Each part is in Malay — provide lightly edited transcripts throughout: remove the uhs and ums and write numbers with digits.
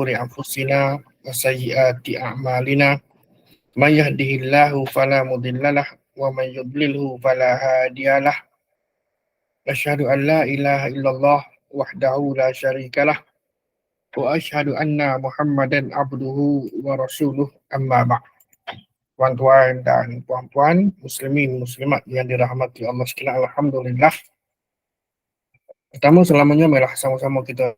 شرور أنفسنا وسيئات أعمالنا من يهده الله فلا مضل له ومن يضلله فلا هادي له أشهد أن لا إله إلا الله وحده لا شريك له وأشهد أن محمدا عبده ورسوله أما بعد. Tuan-tuan dan puan-puan, muslimin muslimat yang dirahmati Allah sekalian, alhamdulillah. Pertama, selamanya marilah sama-sama kita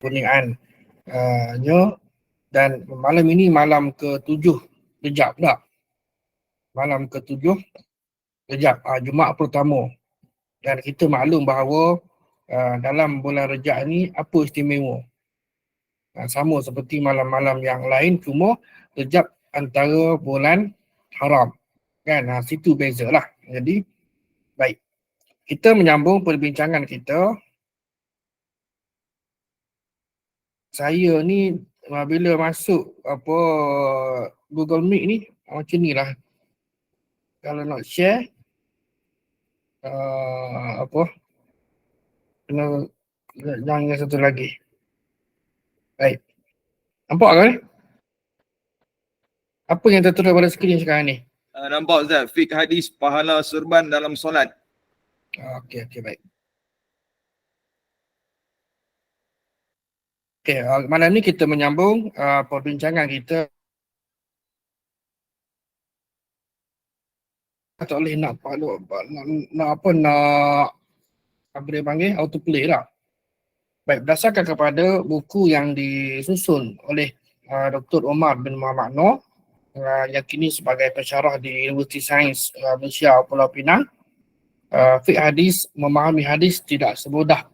kurniaan dan malam ini malam ke-7 Rejab pula. Malam ke-7 Rejab, Jumaat pertama. Dan kita maklum bahawa dalam bulan Rejab ni apa istimewa? Sama seperti malam-malam yang lain, cuma Rejab antara bulan haram. Kan? Situ bezalah. Jadi, baik. Kita menyambung perbincangan kita. Saya ni bila masuk Google Meet ni macam ni lah. Kalau nak share kena yang satu lagi. Baik. Nampak kan? Apa yang tertera pada skrin sekarang ni? Nampak Ustaz, fiqh hadis pahala surban dalam solat. Okey, baik. Okey, malam ni kita menyambung perbincangan kita. Tak boleh nak dia panggil autoplay lah. Baik, berdasarkan kepada buku yang disusun oleh Dr. Omar bin Muhammad Noor yang kini sebagai pensyarah di Universiti Sains Malaysia Pulau Pinang, fiqh hadis, memahami hadis tidak semudah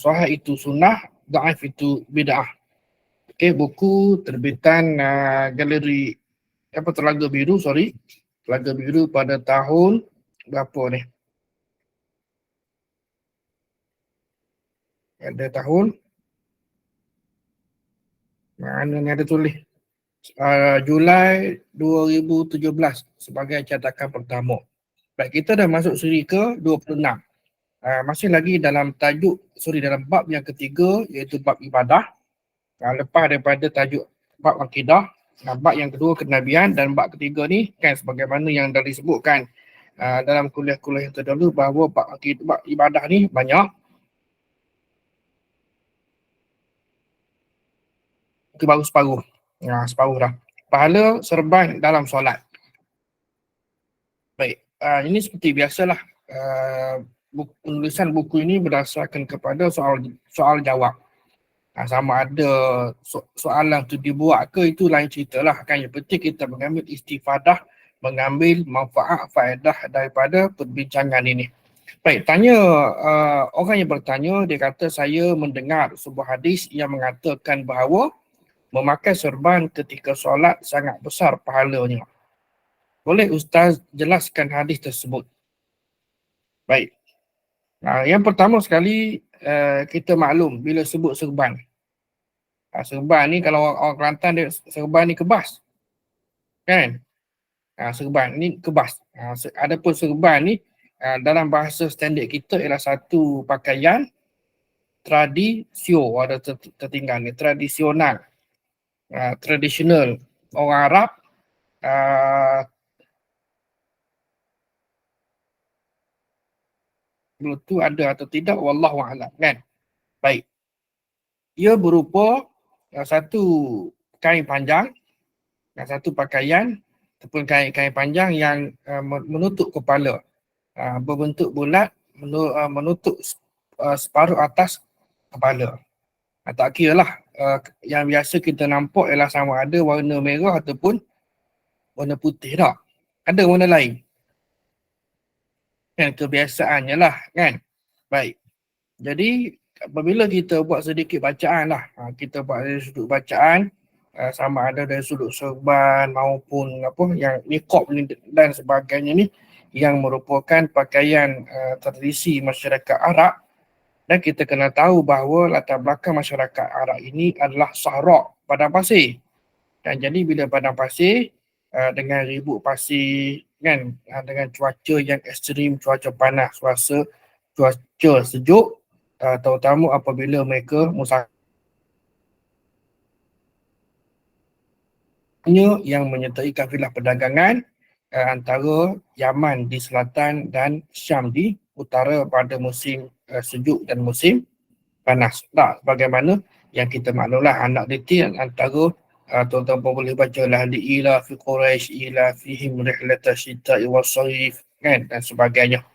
sahih itu sunnah, dhaif itu bid'ah. Okey, buku terbitan galeri Telaga Biru pada tahun berapa ni? Ada tahun mana ni ada tulis Julai 2017 sebagai cetakan pertama. Baik, kita dah masuk siri ke-26. Masih lagi dalam dalam bab yang ketiga, iaitu bab ibadah. Lepas daripada tajuk bab akidah, bab yang kedua kenabian, dan bab ketiga ni kan sebagaimana yang dah disebutkan dalam kuliah-kuliah yang terdahulu bahawa bab ibadah ni banyak. Baru separuh. Separuh dah. Pahala serban dalam solat. Baik, ini seperti biasalah. Penulisan buku ini berdasarkan kepada soal jawab. Sama ada soalan tu dibuat ke, itu lain cerita lah kan. Yang penting kita mengambil istifadah, mengambil manfaat, faedah daripada perbincangan ini. Baik, orang yang bertanya, dia kata saya mendengar sebuah hadis yang mengatakan bahawa memakai serban ketika solat sangat besar pahalanya. Boleh Ustaz jelaskan hadis tersebut? Baik. Yang pertama sekali, kita maklum bila sebut serban. Serban ni kalau orang Kelantan dia serban ni kebas. Kan? Serban ni kebas. Adapun serban ni dalam bahasa standard kita ialah satu pakaian ada tertinggal ni, tradisional. Tradisional orang Arab, itu ada atau tidak, wallahu a'lam kan. Baik, ia berupa satu kain panjang, satu pakaian ataupun kain panjang yang menutup kepala, berbentuk bulat, menutup separuh atas kepala. Tak kira lah, yang biasa kita nampak ialah sama ada warna merah ataupun warna putih tak. Ada warna lain. Kan kebiasaannya lah kan. Baik. Jadi apabila kita buat sedikit bacaan lah, kita buat dari sudut bacaan, sama ada dari sudut serban maupun yang niqab dan sebagainya ni, yang merupakan pakaian tradisi masyarakat Arab. Dan kita kena tahu bahawa latar belakang masyarakat Arab ini adalah sahra, padang pasir. Dan jadi bila padang pasir dengan ribut pasir kan, dengan cuaca yang ekstrim, cuaca panas, cuaca sejuk, terutama apabila mereka musafir yang menyertai kafilah perdagangan antara Yaman di selatan dan Syam di utara pada musim sejuk dan musim panas. Tak, bagaimana yang kita maklumlah anak detail antara tuan-tuan pun boleh baca lah ila fi Quraisy ila fihim rihlata syita'i was-sayf kan dan sebagainya.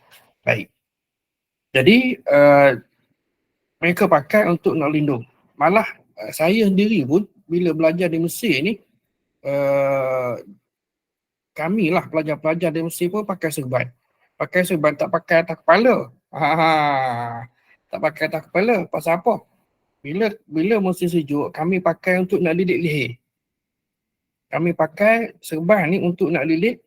Baik. Jadi mereka pakai untuk nak lindung. Malah saya sendiri pun bila belajar di Mesir ni kami lah pelajar-pelajar di Mesir pun pakai serban. Pakai serban tak pakai atas kepala. Tak pakai atas kepala. Pasal apa? Bila musim sejuk, kami pakai untuk nak lilit leher. Kami pakai serban ni untuk nak lilit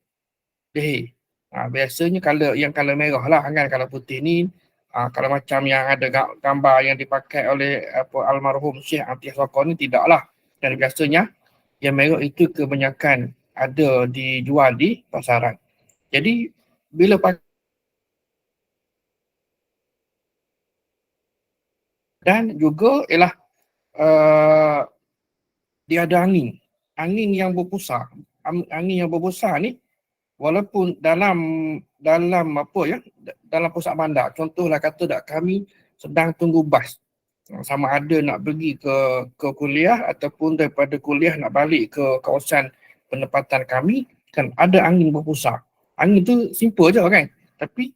leher. Biasanya color merah lah kan. Kalau putih ni, kalau macam yang ada gambar yang dipakai oleh almarhum Syekh Atiyah Sokor ni tidaklah. Dan biasanya yang merah itu kebanyakan ada dijual di pasaran. Jadi bila pakai dan juga ialah dia ada angin. Angin yang berpusar. Angin yang berbesar ni walaupun dalam apa ya, dalam pusat bandar, contohlah kata dak kami sedang tunggu bas. Sama ada nak pergi ke kuliah ataupun daripada kuliah nak balik ke kawasan penempatan kami, kan ada angin berpusar. Angin tu simple je kan. Tapi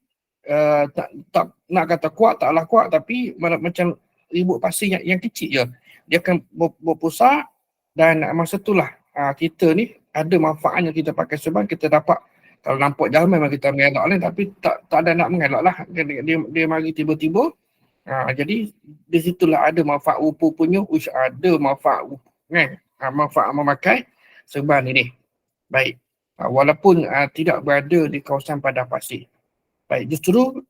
tak nak kata kuat, taklah kuat, tapi macam ribut pasir yang kecil je. Dia akan berpusar dan masa itulah kita ni ada manfaatnya kita pakai serban, kita dapat kalau nampak jauh memang kita mengelak lah, tapi tak ada nak mengelak lah. Dia mari tiba-tiba. Jadi di situlah ada manfaat punya, ada manfaat kan, manfaat memakai serban ini. Baik, walaupun tidak berada di kawasan padang pasir. Baik, justru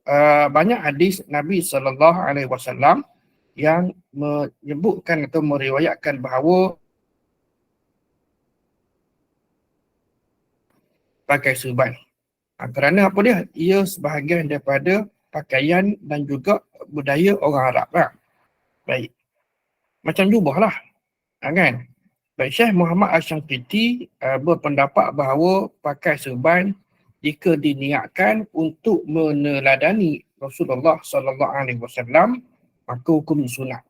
banyak hadis Nabi SAW yang menyebutkan atau meriwayatkan bahawa pakai serban. Kerana apa dia? Ia sebahagian daripada pakaian dan juga budaya orang Arab lah. Baik. Macam jubah lah. Kan? Baik, Syekh Muhammad Asy-Syamqiti berpendapat bahawa pakai serban jika diniatkan untuk meneladani Rasulullah SAW, maka hukum sunat.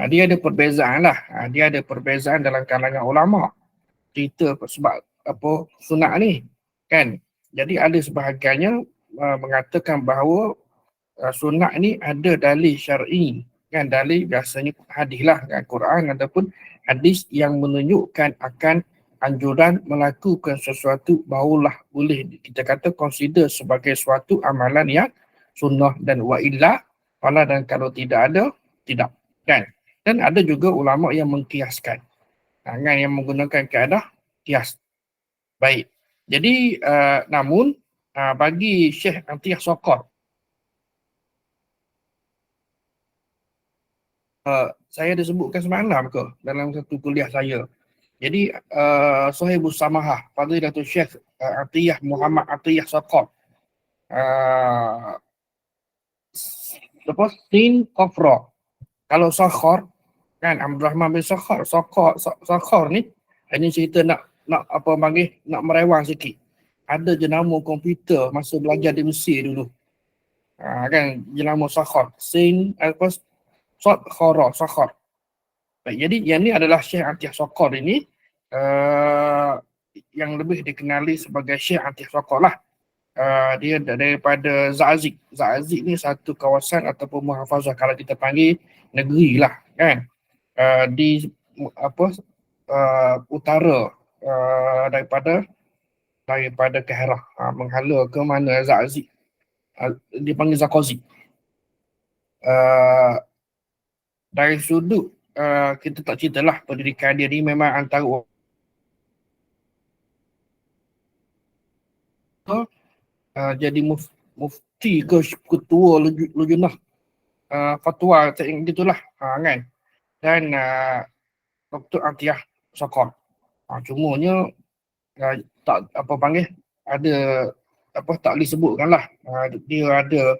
Dia ada perbezaan lah. Dia ada perbezaan dalam kalangan ulama. Cerita sebab apa sunat ni. Kan? Jadi ada sebahagiannya mengatakan bahawa sunat ni ada dalil syar'i, kan, dalil biasanya hadis lah, kan, Quran ataupun hadis yang menunjukkan akan anjuran melakukan sesuatu barulah boleh kita kata consider sebagai suatu amalan yang sunnah dan wa illa wala, dan kalau tidak ada tidak, kan. Dan ada juga ulama yang mengkiaskan, kan, yang menggunakan kaedah kias. Baik. Jadi namun bagi Syekh Atiyah Sokor, saya ada sebutkan semalam ke dalam satu kuliah saya. Jadi Sahibus Samahah Fadilatul Syekh Atiyah Muhammad Atiyah Sokor, lepas Sin Kofra. Kalau Sakhar kan, Abdul Rahman bin Sakhar, Sakhar ni hanya cerita nak apa panggil, nak merewang sikit. Ada jenama komputer masa belajar di Mesir dulu. Kan jenama Sakhar. Sin Sakhar. Baik, jadi yang ni adalah Syekh Atiyah Sokor ini yang lebih dikenali sebagai Syekh Atiyah Sokor lah. Dia daripada Za'azik. Za'azik ni satu kawasan ataupun muhafazah, kalau kita panggil negeri lah kan, di apa utara daripada Kairah, menghala ke mana Za'azik, dipanggil Zakozi. Dari sudut kita tak ceritalah pendidikan dia ni memang antara jadi mufti ke ketua lujunah fatwa gitulah, kan. Dan Dr. Atiyah Sokor, cumanya tak apa panggil, ada apa tak boleh sebutkan lah. Dia ada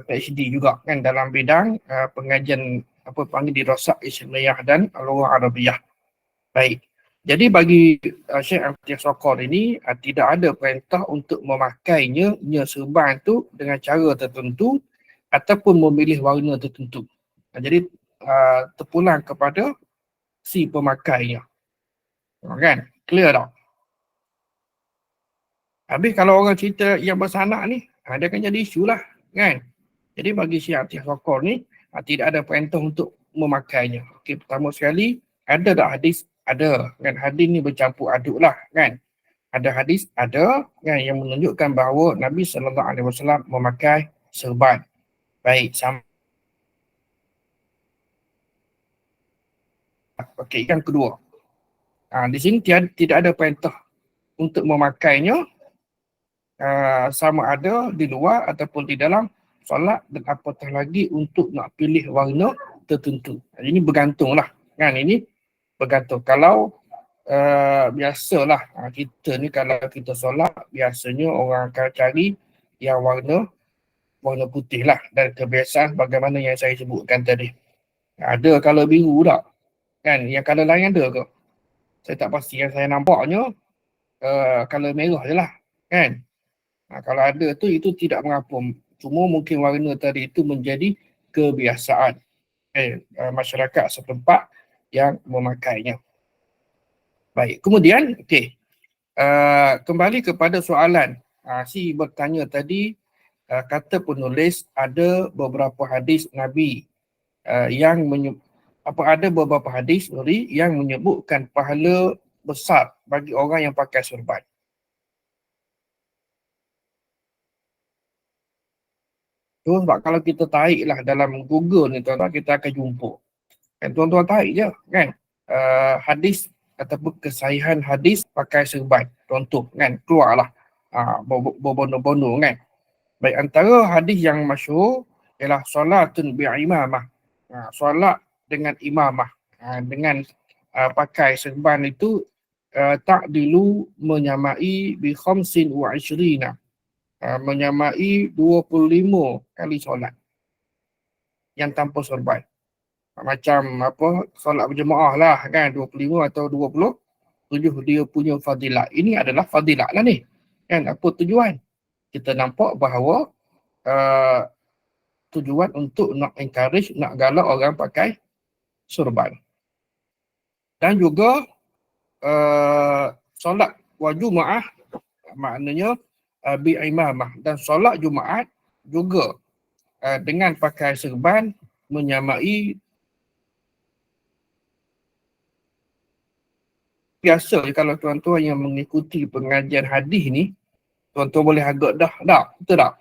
PhD juga kan dalam bidang pengajian apa panggil dirasah Islamiyah dan Al-Lughah Arabiyah. Baik. Jadi bagi Syekh Amtiaz Sokor ini tidak ada perintah untuk memakainya serban tu dengan cara tertentu ataupun memilih warna tertentu. Jadi terpulang kepada si pemakainya. Kan? Clear tak? Habis kalau orang cerita yang bersanak ni, dia akan jadi isu lah. Kan? Jadi bagi Syekh Amtiaz Sokor ni, tidak ada perintah untuk memakainya. Okey, pertama sekali, ada tak hadis? Ada. Kan hadis ni bercampur aduk lah. Kan? Ada hadis? Ada. Kan? Yang menunjukkan bahawa Nabi SAW memakai serban. Baik, sama. Okey, yang kedua. Di sini tidak ada perintah untuk memakainya sama ada di luar ataupun di dalam solat dan apatah lagi untuk nak pilih warna tertentu. Ini bergantunglah. Kan? Ini bergantung. Kalau biasalah kita ni kalau kita solat biasanya orang akan cari yang warna putih lah dan kebiasaan bagaimana yang saya sebutkan tadi. Ada kalau biru tak? Kan? Yang kalau lain ada ke? Saya tak pasti. Yang saya nampaknya kalau merah je lah. Kan? Kalau ada tu itu tidak mengapa. Cuma mungkin warna tadi itu menjadi kebiasaan masyarakat setempat yang memakainya. Baik, kemudian kembali kepada soalan si bertanya tadi, kata penulis ada beberapa hadis Nabi yang ada beberapa hadis yang menyebutkan pahala besar bagi orang yang pakai serban. Tu sebab kalau kita taiklah dalam Google ni tuan-tuan, kita akan jumpa. Kan tuan-tuan tarik je kan hadis ataupun kesahihan hadis pakai serban. Contoh kan, keluarlah berbono-bono kan. Baik, antara hadis yang masyhur ialah solatun bi'imamah. Solat dengan imamah. Dengan pakai serban itu ta'dilu menyamai bi khamsin wa ishrina. Menyamai 25 kali solat yang tanpa serban. Macam solat berjemaah lah kan, 25 atau 27 dia punya fadilat. Ini adalah fadilat lah ni. Kan, apa tujuan? Kita nampak bahawa tujuan untuk nak encourage, nak galak orang pakai serban. Dan juga solat wajumaah maknanya bi'imamah. Dan solat Jumaat juga dengan pakai serban menyamai. Biasa kalau tuan-tuan yang mengikuti pengajian hadis ni, tuan-tuan boleh agak dah, betul tak?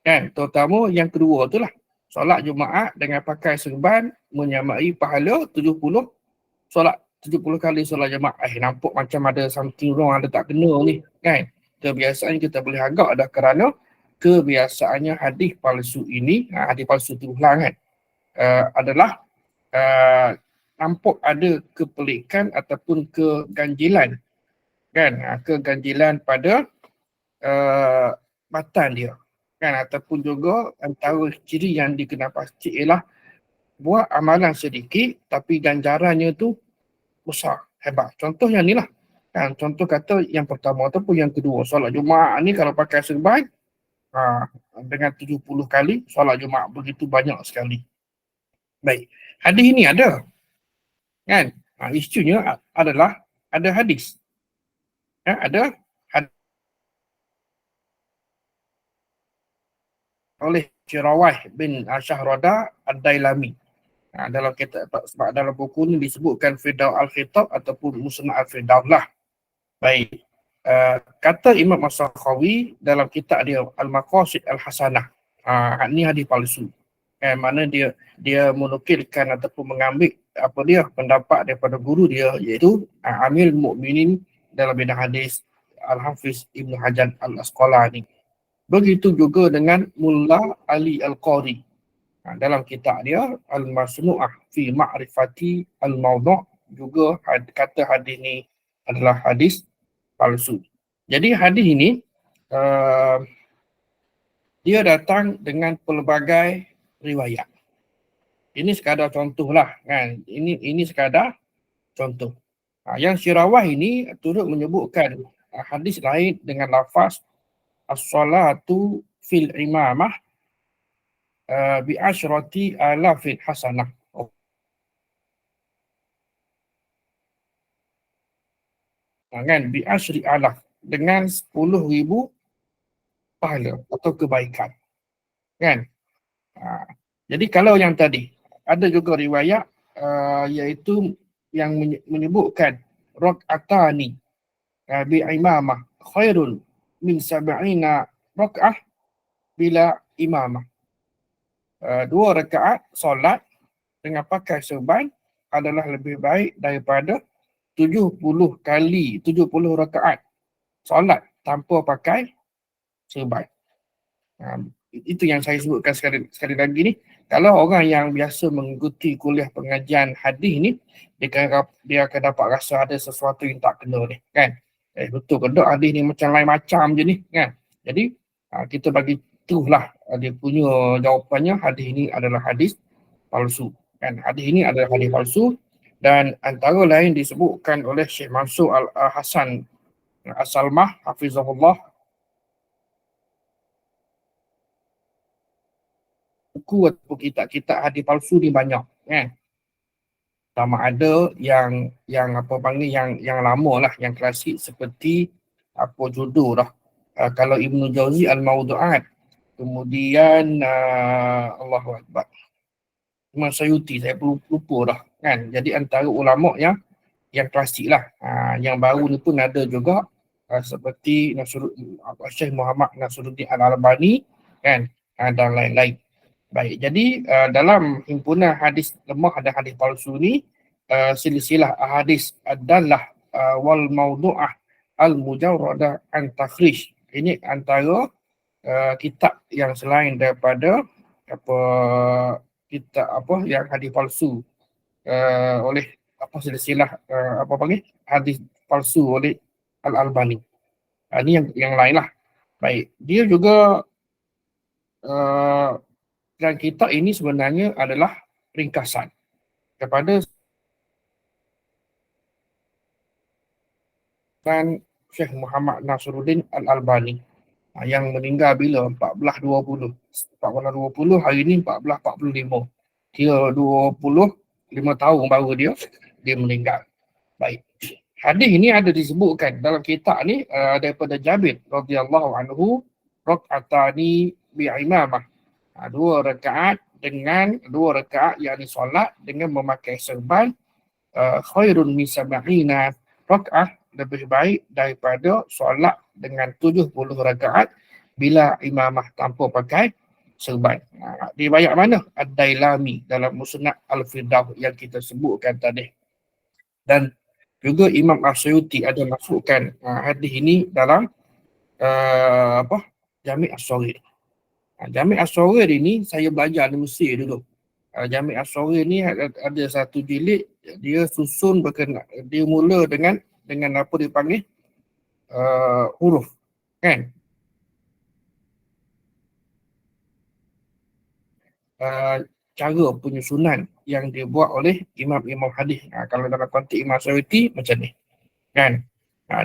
Kan, terutama yang kedua tu lah. Solat Jumaat dengan pakai serban menyamai pahala 70 solat 70 kali solat Jumaat. Nampak macam ada something wrong, ada tak kena ni kan. Kebiasaan kita boleh agak dah kerana kebiasaannya hadis palsu ini, hadis palsu tu ulang kan, adalah nampak ada kepelikan ataupun keganjilan kan, keganjilan pada matan dia kan, ataupun juga antara ciri yang dikenal pasti ialah buat amalan sedikit tapi ganjarannya tu besar, hebat. Contohnya ni lah kan, contoh kata yang pertama ataupun yang kedua, solat Jumaat ni kalau pakai serban dengan 70 kali solat Jumaat, begitu banyak sekali. Baik, hadis ini ada kan, isunya adalah ada hadis, ada hadis oleh Syirwah bin Syahrada Ad-Dailami. Dalam kitab, sebab dalam buku ni disebutkan Firdaus Al-Khitab ataupun Musnad Al-Firdaus lah. Baik, kata Imam As-Sakhawi dalam kitab dia Al-Maqasid Al-Hasanah, ni hadis palsu. Mana dia menukilkan ataupun mengambil pendapat daripada guru dia, iaitu Amil Mukminin dalam bidang hadis Al-Hafiz Ibn Hajar Al-Asqalani. Begitu juga dengan Mullah Ali Al-Qari dalam kitab dia Al-Masnu'ah fi Ma'rifati Al-Mawdu' juga kata hadis ni adalah hadis palsu. Jadi hadis ini dia datang dengan pelbagai riwayat. Ini sekadar contoh lah kan. Ini sekadar contoh. Yang Syirawah ini turut menyebutkan hadis lain dengan lafaz as-salatu fil imamah bi asyrati alafin hasanah. Kan bi asyri alaf dengan 10,000 pahala atau kebaikan. Kan? Jadi kalau yang tadi ada juga riwayat iaitu yang menyebutkan rak'atani bi imamah khairun min sab'ina rak'ah bila imamah. 2 rakaat solat dengan pakai serban adalah lebih baik daripada 70 rakaat solat tanpa pakai serban. Itu yang saya sebutkan sekali lagi ni. Kalau orang yang biasa mengikuti kuliah pengajian hadis ni, dia akan dapat rasa ada sesuatu yang tak kena ni, kan? Betul ke tak hadis ni macam lain macam je ni, kan? Jadi kita bagi itulah dia punya jawapannya, hadis ini adalah hadis palsu, kan? Hadis ini adalah hadis palsu dan antara lain disebutkan oleh Syekh Mansur Al-Hasan As-Salmah hafizahullah. Buku atau kitab-kitab hadis palsu ni banyak, kan? Sama ada yang apa panggil yang lama lah, yang klasik seperti apa judul dah. Kalau Ibnu Jauzi Al-Mawdu'at, kemudian Allahu Akbar, Imam Sayuti, saya lupa dah, kan? Jadi antara ulama yang klasik lah. Yang baru ni pun ada juga seperti Syekh Muhammad Nasruddin Al-Albani, kan? Dan lain-lain. Baik, jadi dalam himpunan hadis lemah dan hadis palsu ni, silsilah ahadis adalah wal maudu'ah al-mujarrada an takhrij. Ini antara kitab yang selain daripada apa kitab apa yang hadis palsu oleh apa silsilah apa panggil hadis palsu oleh Al-Albani. Ini yang lain lah. Baik, dia juga dan kitab ini sebenarnya adalah ringkasan kepada dan Syekh Muhammad Nasruddin Al-Albani yang meninggal bila 1420. 1420, hari ini 1445. Kira 25 tahun baru dia meninggal. Baik. Hadis ini ada disebutkan dalam kitab ni daripada Jabir radhiyallahu anhu, rak'atani bi'imamah. 2 rakaat yakni solat dengan memakai serban khairun min sab'ina rak'ah, lebih baik daripada solat dengan 70 rakaat bila imamah tanpa pakai serban. Riwayat mana? Ad-Dailami dalam Musnad Al-Firdaus yang kita sebutkan tadi. Dan juga Imam As-Suyuti ada masukkan hadis ini dalam Jami' As-Saghir. Jami' As-Saghir ini saya belajar di Mesir dulu. Jami' As-Saghir ni ada satu jilid, dia susun berkenaan, dia mula dengan apa dipanggil huruf, kan? Cara penyusunan yang dibuat oleh imam-imam hadis. Kalau dalam konteks Imam Suyuti macam ni, kan?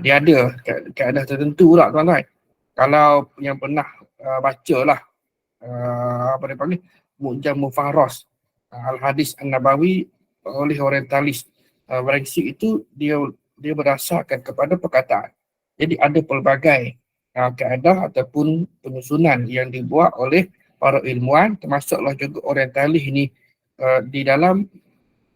Dia ada keadaan tertentu lah, tuan-tuan. Kalau yang pernah baca lah apa dia panggil Mu'jam Mufarras Al-Hadis An-Nabawi oleh orientalis Brengsik, itu dia berdasarkan kepada perkataan. Jadi ada pelbagai keadaan ataupun penyusunan yang dibuat oleh para ilmuwan, termasuklah juga orientalis ini di dalam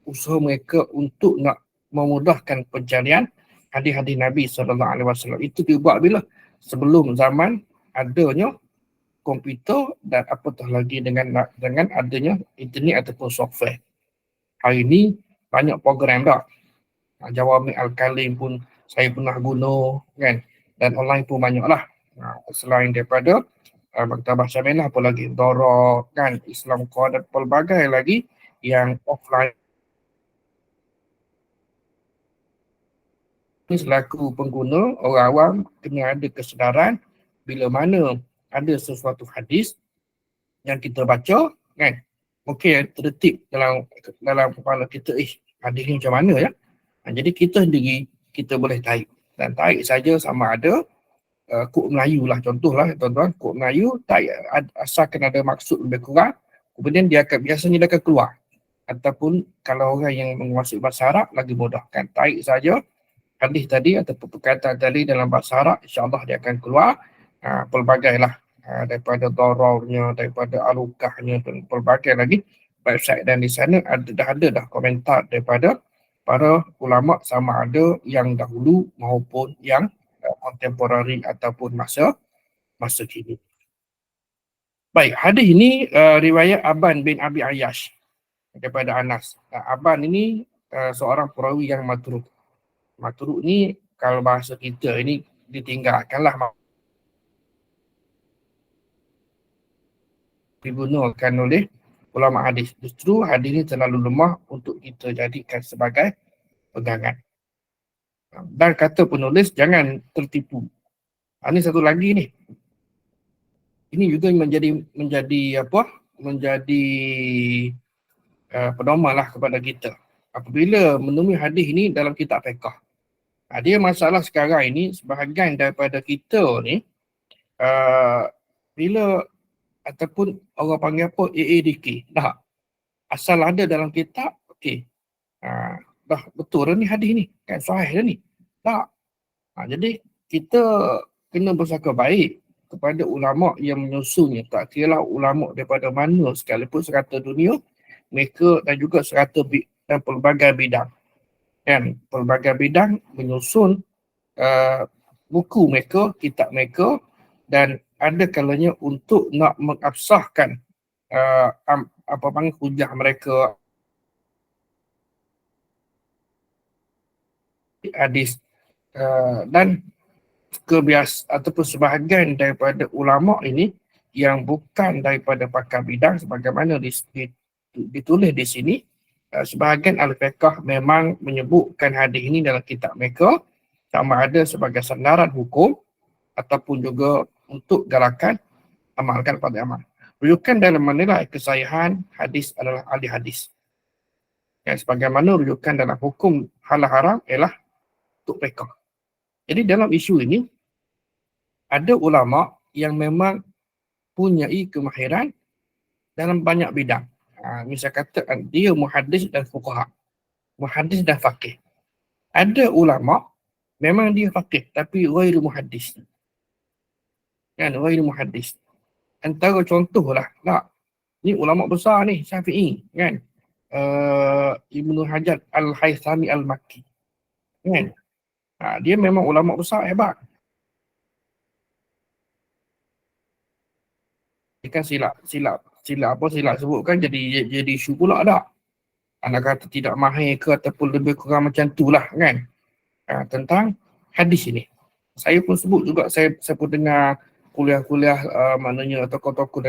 usaha mereka untuk nak memudahkan pencarian hadis-hadis Nabi SAW. Itu dibuat bila? Sebelum zaman adanya komputer dan apatah lagi dengan adanya internet ataupun software. Hari ini banyak program dah. Jawami Al-Kalim pun saya pernah guna, kan? Dan online pun banyak lah. Selain daripada Maktabah Syamilah, apa lagi? Dora, kan? Islam Core dan pelbagai lagi yang offline. Selaku pengguna, orang awam kena ada kesedaran bila mana ada sesuatu hadis yang kita baca kan, mungkin tertib dalam kepala kita, hadis ni macam mana ya. Jadi kita sendiri kita boleh tarik, dan tarik saja sama ada kod Melayu lah, contohlah tuan-tuan, kod Melayu tarik asalkan ada maksud lebih kurang, kemudian biasanya dia akan keluar. Ataupun kalau orang yang menguasai bahasa Arab lagi mudah kan, tarik saja hadis tadi ataupun perkataan tadi dalam bahasa Arab, insyaAllah dia akan keluar pelbagai lah, daripada Dararnya, daripada Alukahnya dan pelbagai lagi website, dan di sana dah ada komentar daripada para ulama sama ada yang dahulu maupun yang kontemporari ataupun masa kini. Baik, hadis ini riwayat Aban bin Abi Ayyash daripada Anas. Aban ini seorang perawi yang matruk. Matruk ni kalau bahasa kita ini ditinggalkanlah, digunakan oleh ulama hadis. Justru hadis ini terlalu lemah untuk kita jadikan sebagai pegangan. Dan kata penulis, jangan tertipu. Ini satu lagi ni. Ini juga menjadi pedoman lah kepada kita. Apabila menemui hadis ini dalam kitab fiqh. Dia masalah sekarang ini, sebahagian daripada kita ni, bila ataupun orang panggil apa, AADK, dah asal ada dalam kitab, okey, dah betul dah ni hadis ni, kan sahih dah ni. Tak. Jadi kita kena bersangka baik kepada ulama yang menyusunnya, tak kira ulama daripada mana sekalipun serata dunia, mereka dan juga serata dan pelbagai bidang. Kan, pelbagai bidang menyusun buku mereka, kitab mereka, dan ada kalanya untuk nak mengabsahkan hujah mereka hadis, dan ataupun sebahagian daripada ulama ini yang bukan daripada pakar bidang sebagaimana ditulis di sini. Sebahagian al-fiqh memang menyebutkan hadis ini dalam kitab mereka sama ada sebagai sandaran hukum ataupun juga untuk gerakan amalkan pada amal. Rujukan dalam menilai kesahihan hadis adalah ahli hadis. Sebagaimana rujukan dalam hukum halal haram ialah untuk fiqh. Jadi dalam isu ini ada ulama yang memang punyai kemahiran dalam banyak bidang. Misal kata dia muhaddis dan fuqaha, muhaddis dan faqih. Ada ulama memang dia faqih tapi ghairu muhaddis. Kan, ghairu muhaddis. Antara contohlah, ni ulama besar ni, Syafi'i, kan. Ibnu Hajar Al-Haythami Al-Makki. Kan. Dia memang ulama besar hebat. Dia kan silap sebutkan jadi isu pula dah. Anak kata tidak mahir ke ataupun lebih kurang macam tu lah kan. Tentang hadis ini. Saya pun sebut juga, saya pun dengar kuliah-kuliah maknanya tokoh-tokoh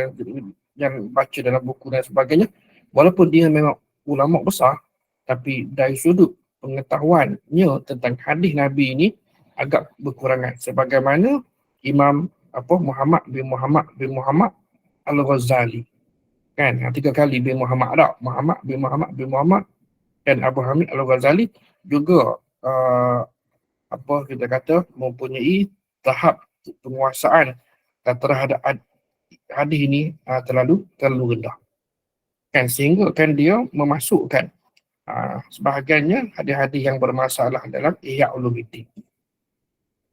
yang baca dalam buku dan sebagainya. Walaupun dia memang ulama besar, tapi dari sudut pengetahuannya tentang hadis Nabi ini agak berkurangan. Sebagaimana Imam Muhammad bin Muhammad Al-Ghazali. Kan, 3 kali bin Muhammad ada. Muhammad bin Muhammad dan Abu Hamid Al-Ghazali juga kita kata mempunyai tahap penguasaan terhadap hadis ini terlalu rendah. Kan, sehingga kan dia memasukkan sebahagiannya hadis-hadis yang bermasalah dalam Ihya Ulumuddin.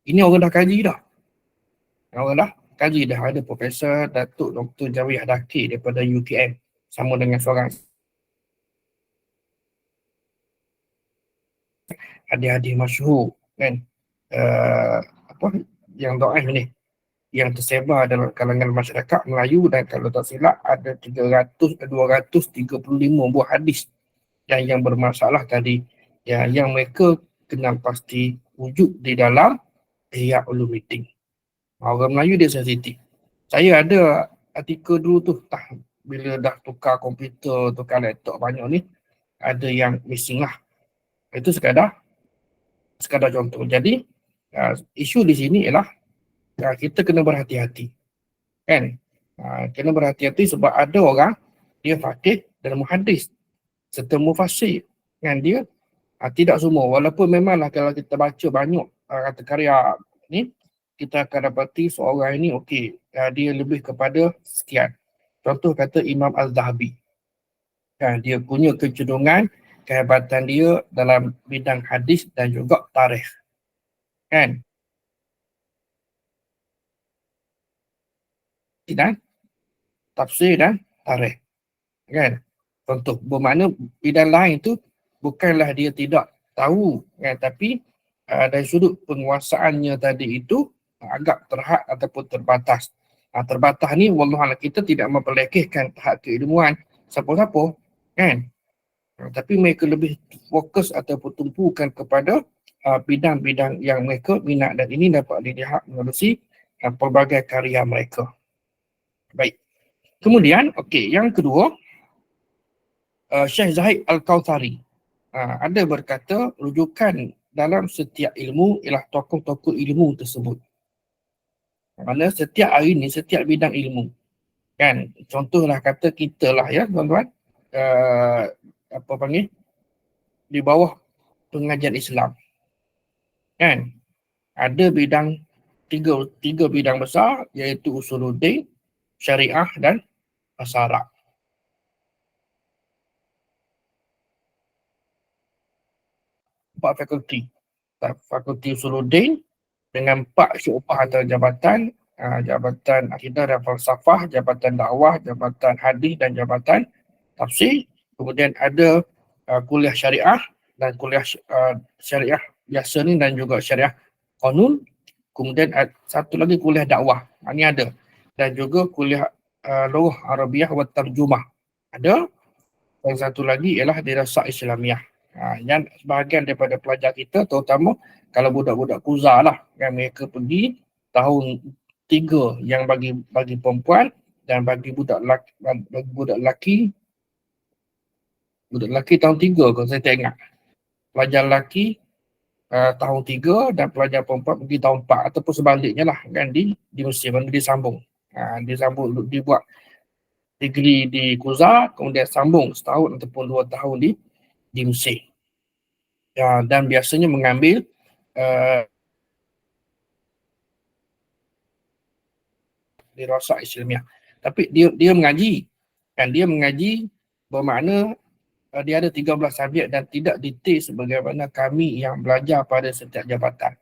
Ini orang dah kaji dah. Ada Profesor Datuk Dr. Jawi Hadaki daripada UTM sama dengan seorang hadis-hadis masyhur kan, yang dhaif ni yang tersebar dalam kalangan masyarakat Melayu, dan kalau tak silap ada 235 buah hadis yang bermasalah tadi, yang mereka kenal pasti wujud di dalam Ihya Ulumuddin. Orang Melayu dia sensitif. Saya ada artikel dulu tu, bila dah tukar komputer, tukar laptop banyak ni, ada yang missing lah. Itu sekadar contoh. Jadi isu di sini ialah kita kena berhati-hati. kan. Kena berhati-hati sebab ada orang dia faqih dan muhaddis serta mufassir, kan. Dia tidak semua, walaupun memanglah kalau kita baca banyak kata karya ni, kita akan dapati seorang ini okey, dia lebih kepada sekian. Contoh kata Imam Al-Zahabi, kan, dia punya kecenderungan, kehebatan dia dalam bidang hadis dan juga tarikh, kan. Dan tafsir dan tarikh, kan. Contoh, bermakna bidang lain tu bukanlah dia tidak tahu, kan, tapi dari sudut penguasaannya tadi itu agak terhad ataupun terbatas. Terbatas ni wallahualam, kita tidak memperlekehkan hak keilmuan siapa-siapa, kan. Tapi mereka lebih fokus ataupun tumpukan kepada bidang-bidang yang mereka minat, dan ini dapat dilihat melalui pelbagai karya mereka. Baik. Kemudian, okey, yang kedua, Syekh Zahid Al-Kautsari ada berkata rujukan dalam setiap ilmu ialah tokoh-tokoh ilmu tersebut. Mana setiap hari ni, setiap bidang ilmu, kan. Contohlah kata kita lah ya tuan-tuan, apa panggil, di bawah pengajian Islam, kan. Ada bidang, tiga bidang besar, iaitu usuluddin, syariah dan bahasa Arab. Empat fakulti. Fakulti usuluddin dengan 4 syu'bah atau jabatan, jabatan akidah dan falsafah, jabatan dakwah, jabatan hadis dan jabatan tafsir. Kemudian ada kuliah syariah dan kuliah syariah biasa ni dan juga syariah qanun. Kemudian satu lagi kuliah dakwah, ini ada. Dan juga kuliah lughah Arabiah wa tarjumah ada. Dan satu lagi ialah dirasah Islamiah. Yang sebahagian daripada pelajar kita, terutama kalau budak-budak kuza lah, yang mereka pergi tahun 3 yang bagi perempuan, dan bagi budak lelaki tahun 3 kalau saya tak ingat. Pelajar lelaki tahun 3 dan pelajar perempuan pergi tahun 4 ataupun sebaliknya lah, kan, di Mesir, mana disambung. Dibuat degree di Kuza, kemudian sambung setahun ataupun 2 tahun di Mesir. Dan biasanya mengambil dirasah Islamiah. Tapi dia mengaji, kan, dia mengaji bermakna dia ada 13 subjek dan tidak detail sebagaimana kami yang belajar pada setiap jabatan.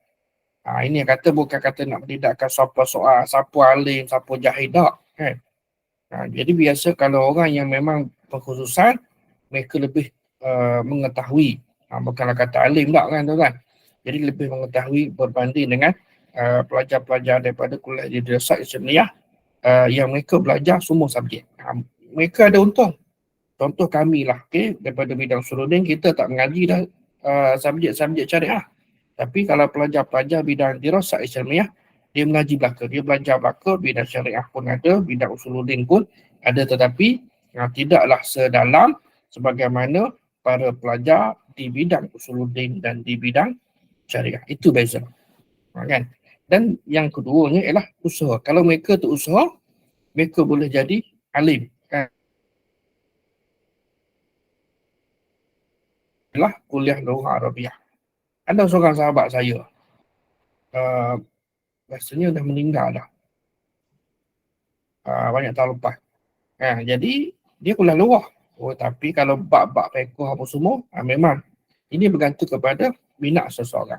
Ini yang kata bukan kata nak mendidakkan siapa soal, siapa alim, siapa jahil, tak, kan. Jadi biasa kalau orang yang memang pengkhususan, mereka lebih mengetahui, bukanlah kata alim tak, kan, tuan-tuan. Jadi lebih mengetahui berbanding dengan pelajar-pelajar daripada kuliah di dirasah Islamiah yang mereka belajar semua subjek. Mereka ada untung. Contoh kami lah, okay, daripada bidang usuluddin, kita tak mengaji dah subjek-subjek syariah. Tapi kalau pelajar-pelajar bidang dirasah Islamiah, dia mengaji belaka. Dia belajar belaka, bidang syariah pun ada, bidang usuluddin pun ada, tetapi tidaklah sedalam sebagaimana para pelajar di bidang usuluddin dan di bidang syariah. Itu beza. Kan? Dan yang keduanya ialah usaha. Kalau mereka tu usaha, mereka boleh jadi alim. Kan? Ialah kuliah lughah Arabiah. Ada seorang sahabat saya, rasanya dah meninggal dah. Banyak tahun lepas. Jadi dia kuliah lughah. Tapi kalau bab-bab fiqh apa semua, memang ini bergantung kepada minat seseorang.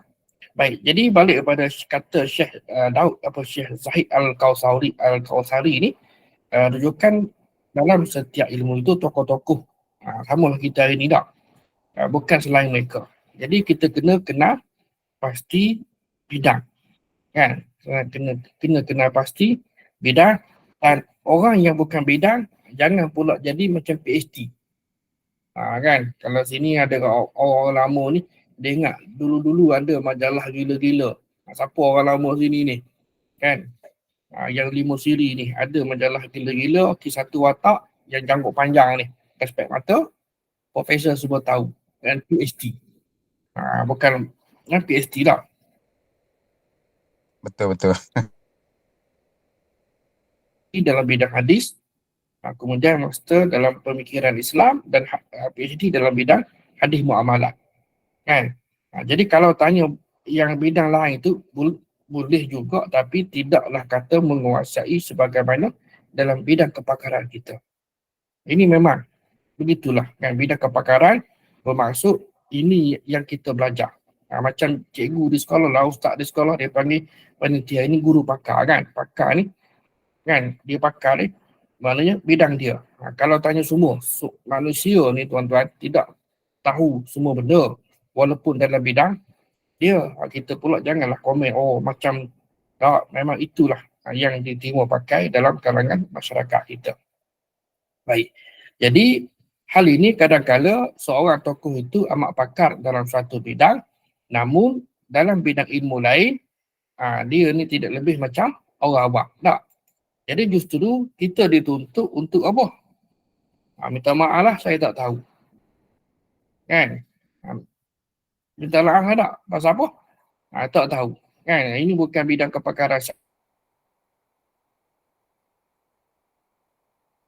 Baik, jadi balik kepada kata Syekh Syekh Zahid Al-Kautsari ni, rujukan dalam setiap ilmu itu tokoh-tokoh. Sama lah kita hari ni tak. Bukan selain mereka. Jadi kita kena kenal pasti bidang. Kan? Kena kenal pasti bidang, dan orang yang bukan bidang jangan pula jadi macam PhD. Kan? Kalau sini ada orang lama ni, dia ingat dulu-dulu ada majalah gila-gila. Siapa orang lama sini ni? Kan? Yang 5 siri ni, ada majalah gila-gila, kisah satu watak yang janggut panjang ni. Aspek mata, profesor semua tahu. Dan PhD. Bukan PhD lah. Betul. dalam bidang hadis, kemudian master dalam pemikiran Islam dan PhD dalam bidang hadis muamalah. Kan? Jadi kalau tanya yang bidang lain itu boleh juga, tapi tidaklah kata menguasai sebagaimana dalam bidang kepakaran kita. Ini memang begitulah kan, bidang kepakaran bermaksud ini yang kita belajar. Macam cikgu di sekolah lah, ustaz di sekolah dia panggil panitia, ini guru pakar kan. Pakar ni kan, dia pakar ni maknanya bidang dia. Kalau tanya semua manusia ni tuan-tuan tidak tahu semua benda walaupun dalam bidang dia, kita pula janganlah komen macam tak, memang itulah yang diterima pakai dalam kalangan masyarakat kita. Baik. Jadi hal ini kadang-kala seorang tokoh itu amat pakar dalam suatu bidang, namun dalam bidang ilmu lain dia ni tidak lebih macam orang awam. Tak. Jadi justru kita dituntut untuk apa? Minta maaf lah, saya tak tahu. Kan? Minta maaf tak? Pasal apa? Tak tahu. Kan? Ini bukan bidang kepakaran saya.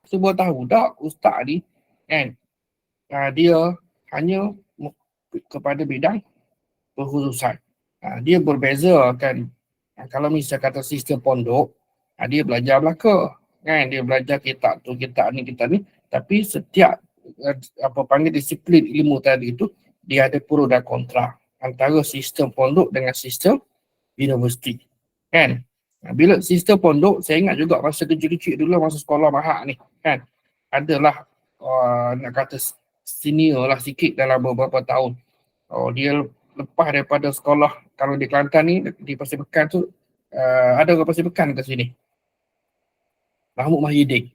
Cuba tahu tak ustaz ni kan, dia hanya kepada bidang berkhususan. Dia berbeza kan. Kalau misal kata sistem pondok, dia belajar belaka kan, dia belajar kitab tu, kitab ni, tapi setiap apa panggil disiplin ilmu tadi itu dia ada pro dan kontra antara sistem pondok dengan sistem universiti kan. Bila sistem pondok, saya ingat juga masa kecil-kecil dulu, masa sekolah mahak ni kan, adalah nak kata senior lah sikit dalam beberapa tahun. Dia lepas daripada sekolah, kalau di Kelantan ni, di Pasir Bekan tu, ada orang Pasir Bekan kat sini, Mahmud Mahidin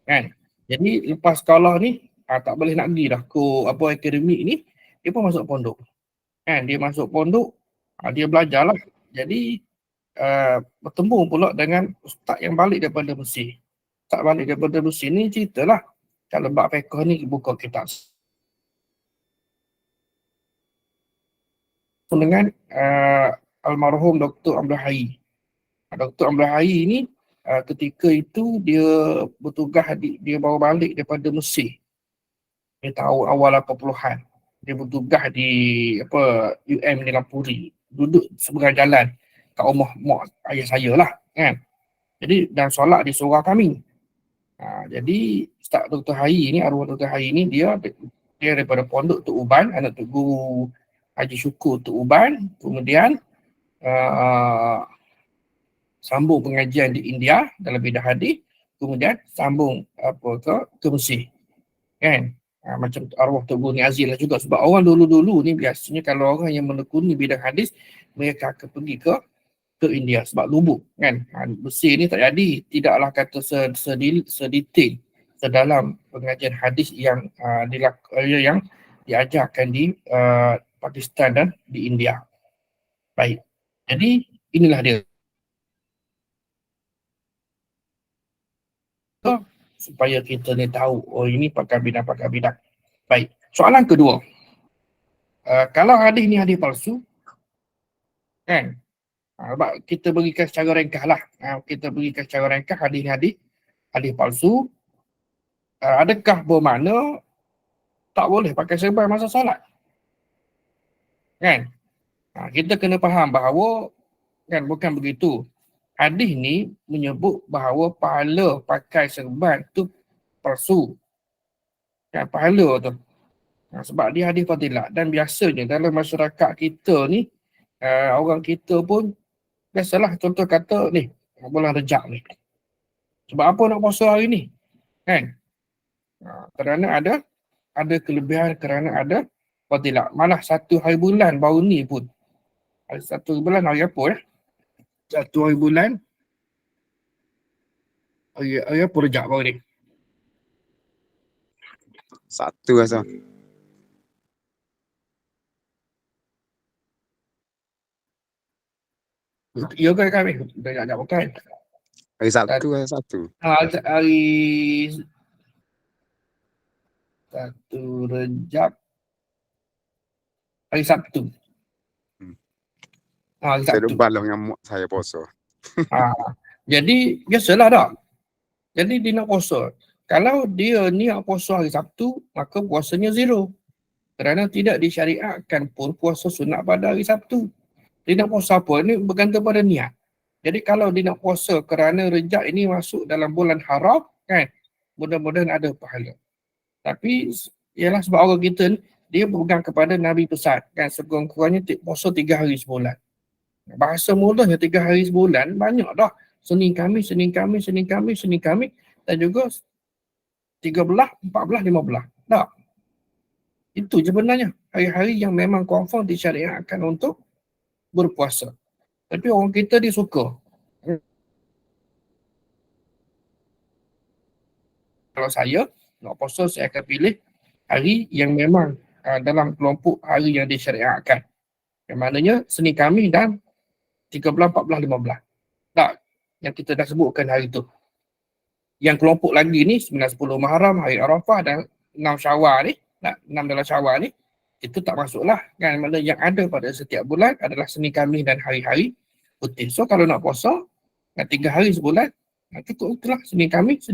kan. Jadi lepas sekolah ni tak boleh nak pergi dah ke apa akademik ni, dia pun masuk pondok kan. Dia masuk pondok, dia belajar lah. Jadi bertemu pula dengan ustaz yang balik daripada Mesir. Ustaz balik daripada Mesir ni ceritalah, kalau bab fiqh ni buka kitab dengan almarhum Dr. Abdul Hayy. Dr. Abdul Hayy ni ketika itu dia bertugas, dia bawa balik daripada Mesir. Dia tahu awal 80-an. Dia bertugas di UM di Lampuri. Duduk seberang jalan kat rumah mak ayah saya lah kan. Jadi dan solat di surau kami. Jadi Ustaz Dr. Hayy ni, arwah Dr. Hayy ni, dia daripada pondok Tok Uban, anak Tok Guru Haji Syukur Tok Uban, kemudian sambung pengajian di India dalam bidang hadis, kemudian sambung ke Mesir kan. Macam arwah Tok Guru Niazil lah juga, sebab orang dulu-dulu ni biasanya kalau orang yang menekuni bidang hadis, mereka akan pergi ke India sebab lubuk kan. Mesir ni tak jadi, tidaklah kata sedetail sedalam pengajian hadis yang yang diajarkan di Pakistan dan di India. Baik. Jadi inilah dia. Supaya kita ni tahu, ini pakar bidang. Baik. Soalan kedua. Kalau hadis ni hadis palsu kan, kita berikan secara ringkas lah. Kita berikan secara ringkas hadis ni hadis palsu. Adakah bermakna tak boleh pakai serban masa solat? Kan? Kita kena faham bahawa kan bukan begitu. Hadis ni menyebut bahawa pahala pakai serban tu palsu. Kan, pahala tu. Sebab dia hadis fadilah, dan biasanya dalam masyarakat kita ni, orang kita pun biasalah, contoh kata ni, bulan Rejab ni. Sebab apa nak puasa hari ni? Kan? Kerana ada kelebihan, kerana ada fadilah. Malah satu hari bulan baru ni pun. Satu bulan hari apa Satu hari bulan hari apa Rejab baru ni? Satu rasa. Ya kan kami? Dah nak bukan. Hari Sabtu hari Sabtu. Hari satu Rejab. Hari Sabtu. Hari Saya Sabtu. duk balah dengan mak saya puasa. Jadi biasalah tak? Jadi dia nak puasa. Kalau dia niat puasa hari Sabtu, maka puasanya zero. Kerana tidak disyariatkan pun puasa sunat pada hari Sabtu. Dia nak puasa apa? Ini bergantung pada niat. Jadi kalau dia nak puasa kerana rejak ini masuk dalam bulan haram, kan, mudah-mudahan ada pahala. Tapi ialah sebab orang kita ni, dia berpegang kepada Nabi pesan, kan, sekurang-kurangnya puasa 3 hari sebulan. Bahasa mulanya 3 hari sebulan, banyak dah. Senin Khamis, Senin Khamis, Senin Khamis, Senin Khamis, dan juga 13, 14, 15. Tak. Itu je sebenarnya. Hari-hari yang memang confirm disyariatkan untuk berpuasa. Tapi orang kita dia suka. Kalau saya nak puasa, saya akan pilih hari yang memang dalam kelompok hari yang disyariatkan. Yang maknanya Senin Khamis dan 13, 14, 15. Tak. Yang kita dah sebutkan hari tu. Yang kelompok lagi ni 9, 10 Muharram, hari Arafah dan 6 Syawal ni, 6 dalam Syawal ni, itu tak masuklah, kan. Maksudnya yang ada pada setiap bulan adalah Senin Khamis dan hari-hari putih. So kalau nak puasa 3 hari sebulan, cukup itulah Senin Khamis,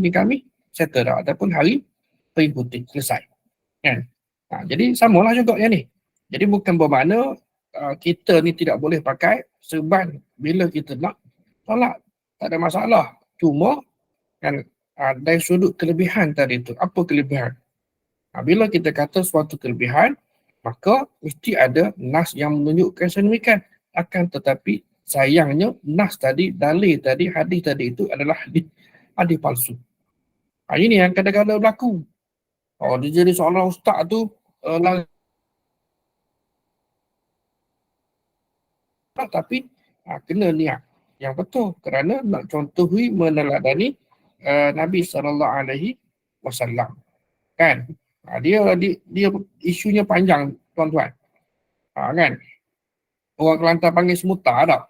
settle dah, ataupun hari putih, selesai, kan. Jadi samalah juga yang ni. Jadi bukan bermakna kita ni tidak boleh pakai serban bila kita nak solat, tak ada masalah. Cuma kan dari sudut kelebihan tadi tu, apa kelebihan? Bila kita kata suatu kelebihan, maka mesti ada nas yang menunjukkan sedemikian. Akan tetapi sayangnya nas tadi, dalil tadi, hadis tadi itu adalah hadis palsu. Ini yang kadang-kadang berlaku. Dia jadi seorang ustaz tu tapi kena niat yang betul kerana nak contohi meneladani Nabi SAW, kan. Dia isunya panjang, tuan-tuan. Kan. Orang Kelantan panggil semuta tak?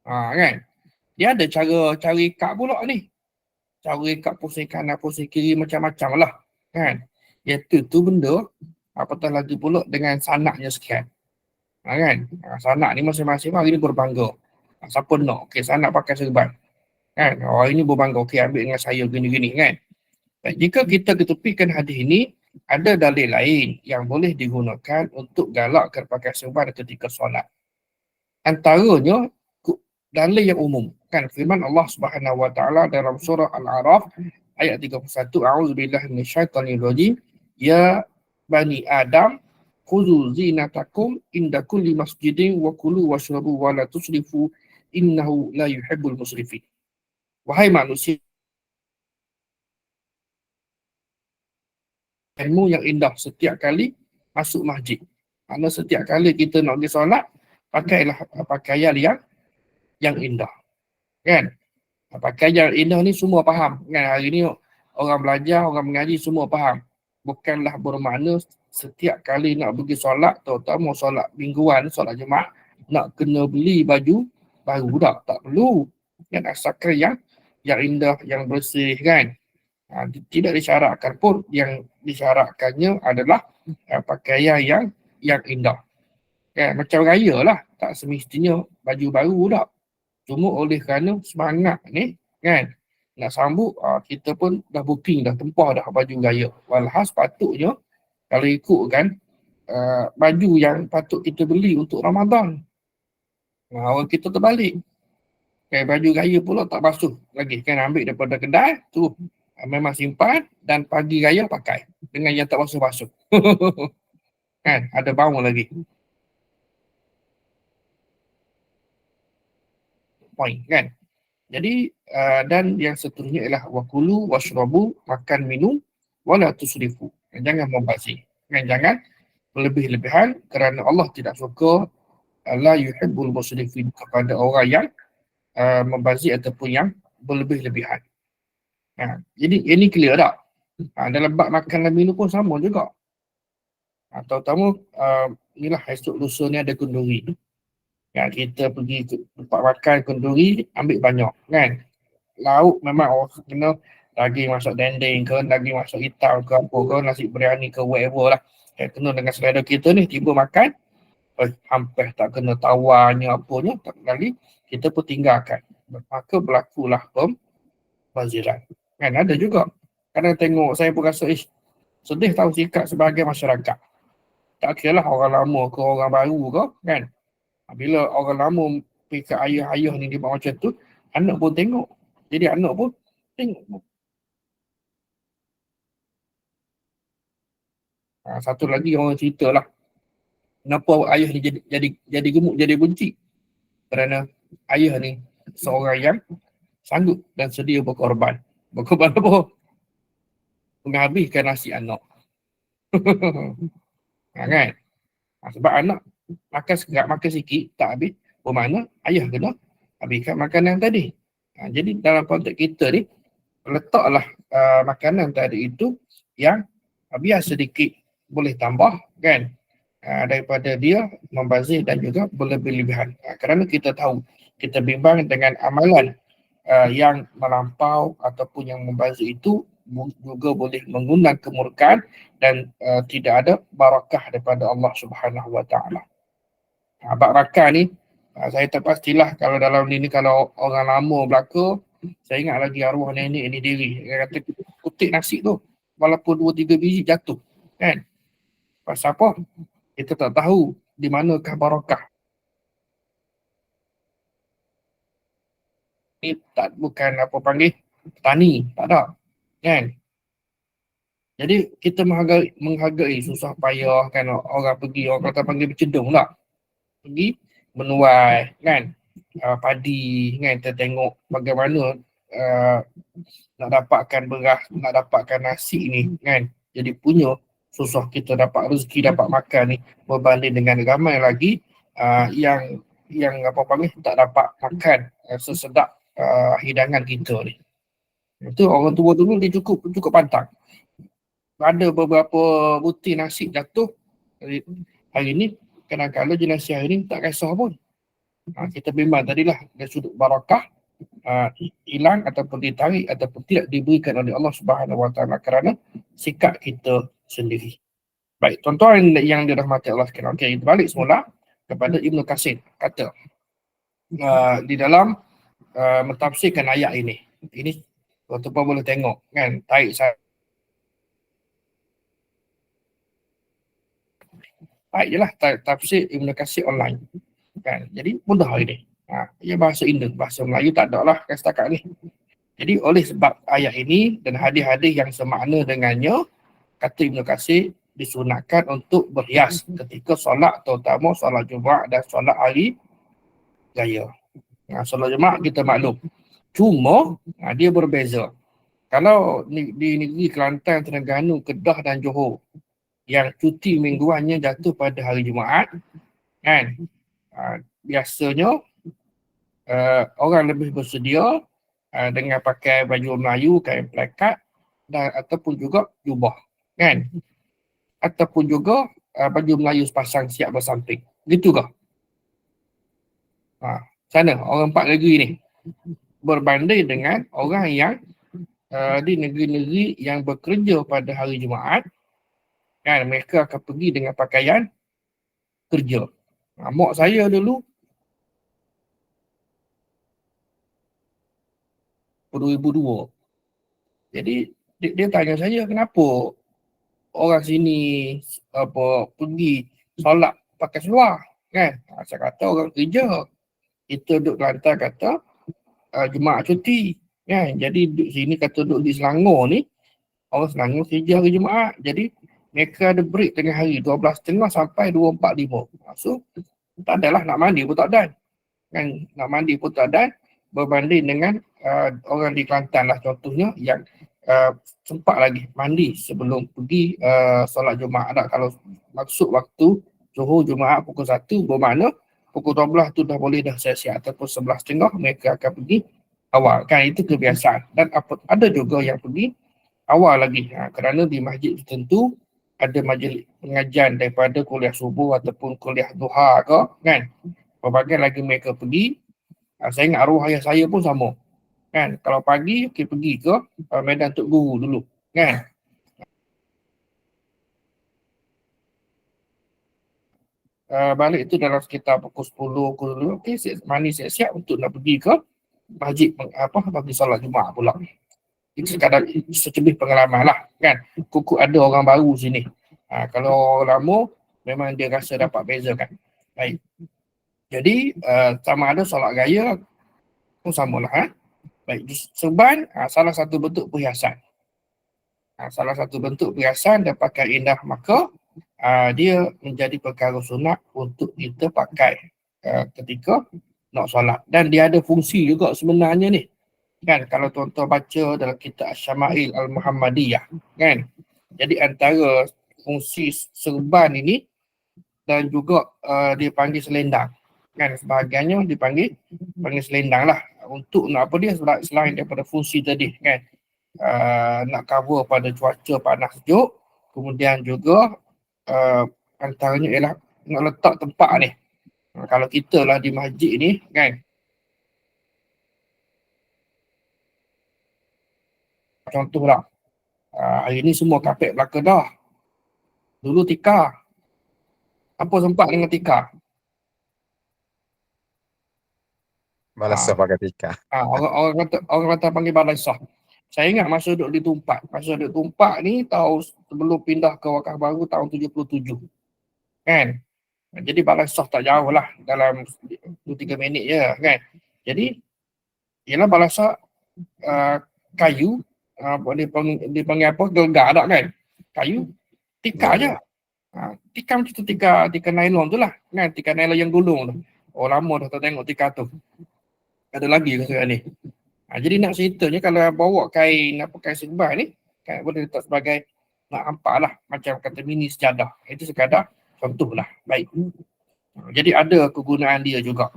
Kan. Dia ada cara ikat pula ni. Cara ikat pusing kanan, pusing kiri, macam-macam lah. Kan. Iaitu tu benda, apatah lagi pula dengan sanaknya sekian. Kan. Sanak ni masing-masing hari ni berbangga. Siapa nak? Okey, sanak pakai serban. Kan. Hari ni berbangga. Okey, ambil dengan saya gini-gini, kan. Dan jika kita ketepikan hadis ini, ada dalil lain yang boleh digunakan untuk galakkan pakai serban ketika solat. Antaranya dalil yang umum, kan, firman Allah Subhanahu wa taala dalam surah Al-A'raf ayat 31, a'udzubillahi minasyaitonirrajim, ya bani Adam khudhu zinatakum inda kulli masjidin wa kulu washrabu wa la tusrifu innahu la yuhibbul musrifin. Wahai manusia, ilmu yang indah setiap kali masuk masjid. Kerana setiap kali kita nak pergi solat, pakailah pakaian yang indah. Kan? Pakaian yang indah ni semua faham. Kan? Hari ni orang belajar, orang mengaji semua faham. Bukanlah bermakna setiap kali nak pergi solat, terutama solat mingguan, solat jemaah, nak kena beli baju baru tak perlu. Kan? Asalkan yang indah, yang bersih, kan. Tidak disyaratkan pun, yang disyaratkannya adalah pakaian yang indah. Kan? Macam raya lah, tak semestinya baju baru tak. Cuma oleh kerana semangat ni, kan, nak sambut, kita pun dah booking, dah tempah dah baju raya. Walhas patutnya, kalau ikutkan baju yang patut kita beli untuk Ramadan, orang kita terbalik. Okay, baju raya pula tak basuh lagi, kan, ambil daripada kedai tu, memang simpan dan pagi raya pakai dengan yang tak basuh-basuh. Kan, ada bau lagi. Point, kan. Jadi dan yang seterusnya ialah wakulu washrabu, makan minum, wala tusrifu, jangan membazir, kan, jangan berlebih-lebihan kerana Allah tidak suka la yuhibbul musrifin, kepada orang yang membazir ataupun yang berlebih-lebihan. Jadi ini clear tak? Dalam bab makan dan minum pun sama juga. Terutama inilah esok lusa ni ada kenduri. Ya, kita pergi tempat makan kenduri, ambil banyak, kan. Lauk memang orang kena daging masuk dendeng ke, daging masuk hitam ke, apa ke, nasi biryani ke, whatever lah. Kena dengan selera kita ni, tiba makan, hampir tak kena tawarnya apanya, tak lagi, kita pun tinggalkan. Maka berlakulah baziran. Kan ada juga. Kadang tengok saya pun rasa sedih tahu sikap sebagai masyarakat. Tak kira lah orang lama ke orang baru ke kan. Bila orang lama fikir ayah-ayah ni dia buat macam tu, anak pun tengok. Jadi anak pun tengok. Satu lagi orang cerita lah. Kenapa ayah ni jadi gemuk, jadi benci? Kerana ayah ni seorang yang sanggup dan sedia berkorban. Berkorban apa? Menghabiskan nasi anak. Kan? Sebab anak makan sekerat, makan sikit, tak habis. Bermakna ayah kena habiskan makanan tadi. Jadi dalam konteks kita ni, letaklah makanan tadi itu yang biar sedikit boleh tambah kan, daripada dia membazir dan juga berlebih-lebihan. Kerana kita tahu, kita bimbang dengan amalan yang melampau ataupun yang membazir itu juga boleh mengundang kemurkaan dan tidak ada barakah daripada Allah Subhanahu Wa Taala. Barakah ni saya tak pastilah kalau dalam ni kalau orang lama belaka, saya ingat lagi arwah nenek ni diri. Dia kata kutip nasi tu walaupun 2-3 biji jatuh kan. Pasal apa? Kita tak tahu di manakah barakah. Ni tak bukan apa panggil petani, tak ada kan. Jadi kita menghargai susah payah kan, orang pergi, orang kata panggil bercedung lah. Pergi menuai kan, padi kan, kita tengok bagaimana nak dapatkan beras, nak dapatkan nasi ni kan. Jadi punya susah kita dapat rezeki, dapat makan ni berbanding dengan ramai lagi yang apa panggil tak dapat makan sesedap hidangan kita ni. Itu orang tua dulu dia cukup pantang. Ada beberapa butir nasi jatuh hari ni, kadang-kadang je nasi hari ni tak kisah pun. Kita bimbang tadilah dari sudut barakah hilang ataupun ditarik ataupun tidak diberikan oleh Allah Subhanahu Wa Taala kerana sikap kita sendiri. Baik, tuan-tuan yang dirahmati Allah sekalian. Okey, kita balik semula kepada Ibnu Katsir kata di dalam mentafsirkan ayat ini. Ini tuan-tuan boleh tengok kan, tarik saya. Baik je lah tafsir Ibnu Katsir online kan. Jadi mudah ini. Ia bahasa Inggeris, bahasa Melayu tak ada lah kan setakat ni. Jadi oleh sebab ayat ini dan hadis-hadis yang semakna dengannya, kata Ibnu Katsir disunatkan untuk berhias ketika solat, terutama solat Jumaat dan solat hari raya. Solat Jumaat kita maklum. Cuma dia berbeza. Kalau di negeri Kelantan, Terengganu, Kedah dan Johor yang cuti mingguannya jatuh pada hari Jumaat kan, biasanya orang lebih bersedia dengan pakai baju Melayu, kain pelekat dan ataupun juga jubah kan, ataupun juga baju Melayu sepasang siap bersamping. Gitu ke? Sana orang empat negeri ni berbanding dengan orang yang di negeri-negeri yang bekerja pada hari Jumaat kan, mereka akan pergi dengan pakaian kerja. Mak saya dulu 2002. Jadi dia tanya saya kenapa orang sini pergi solat pakai seluar kan. Saya kata orang kerja. Kita duduk Kelantan kata Jumaat cuti kan. Jadi duduk sini kata duduk di Selangor ni, orang Selangor kerja hari Jumaat. Jadi mereka ada break tengah hari 12.30 sampai 2.45. So tak adalah nak mandi pun tak ada. Kan nak mandi pun tak ada berbanding dengan orang di Kelantan lah contohnya yang sempat lagi mandi sebelum pergi solat Jumaat. Kalau maksud waktu Zuhur Jumaat pukul 1 bermakna pukul 12 tu dah boleh dah siap-siap, ataupun 11.30 mereka akan pergi awal. Kan itu kebiasaan. Dan ada juga yang pergi awal lagi kerana di masjid tertentu ada majlis pengajian daripada kuliah subuh ataupun kuliah duha ke kan. Pelbagai lagi mereka pergi. Saya ingat arwah ayah saya pun sama kan. Kalau pagi pergi ke Medan Tok Guru dulu kan. Balik itu dalam sekitar pukul 10 pukul 12. Okey, mandi siap-siap untuk nak pergi ke masjid bagi solat Jumaat pula. Itu sekadar secebih pengalaman lah kan. Kuku ada orang baru sini. Kalau orang lama memang dia rasa dapat bezakan. Baik. Jadi sama ada solat raya pun samalah. Baik, di serban salah satu bentuk perhiasan. Salah satu bentuk perhiasan dan pakai indah, maka dia menjadi perkara sunat untuk kita pakai ketika nak solat. Dan dia ada fungsi juga sebenarnya ni. Kan kalau tuan-tuan baca dalam kitab Syama'il Al-Muhammadiyah kan. Jadi antara fungsi serban ini dan juga dia panggil selendang. Kan sebahagiannya dipanggil selendang lah untuk nak apa dia selain daripada fungsi tadi kan. Nak cover pada cuaca panas sejuk, kemudian juga antaranya ialah nak letak tempat ni. Kalau kita lah di masjid ni kan, contohlah hari ni semua kapet belaka dah. Dulu tikar. Apa sempat dengan tikar? Malas pakai tika. Orang kata panggil balai sah. Saya ingat masa duduk di Tumpak. Masa duduk Tumpak ni tahun sebelum pindah ke Wakaf Baru tahun 77. Kan? Jadi balai sah tak jauh lah. Dalam 2-3 minit je kan. Jadi ialah balai sah kayu. Dipanggil apa? Gelgar tak kan? Kayu. Tikar je. Tikar macam tu, tikar nylon tu lah. Kan? Tikar nylon yang gulung tu. Oh lama dah tak tengok tikar tu. Ada lagi ke sekarang ni? Jadi nak ceritanya kalau bawa kain serban ni, kan boleh letak sebagai nak nampak lah macam kata mini sejadah. Itu sekadar contoh lah. Baik. Jadi ada kegunaan dia juga.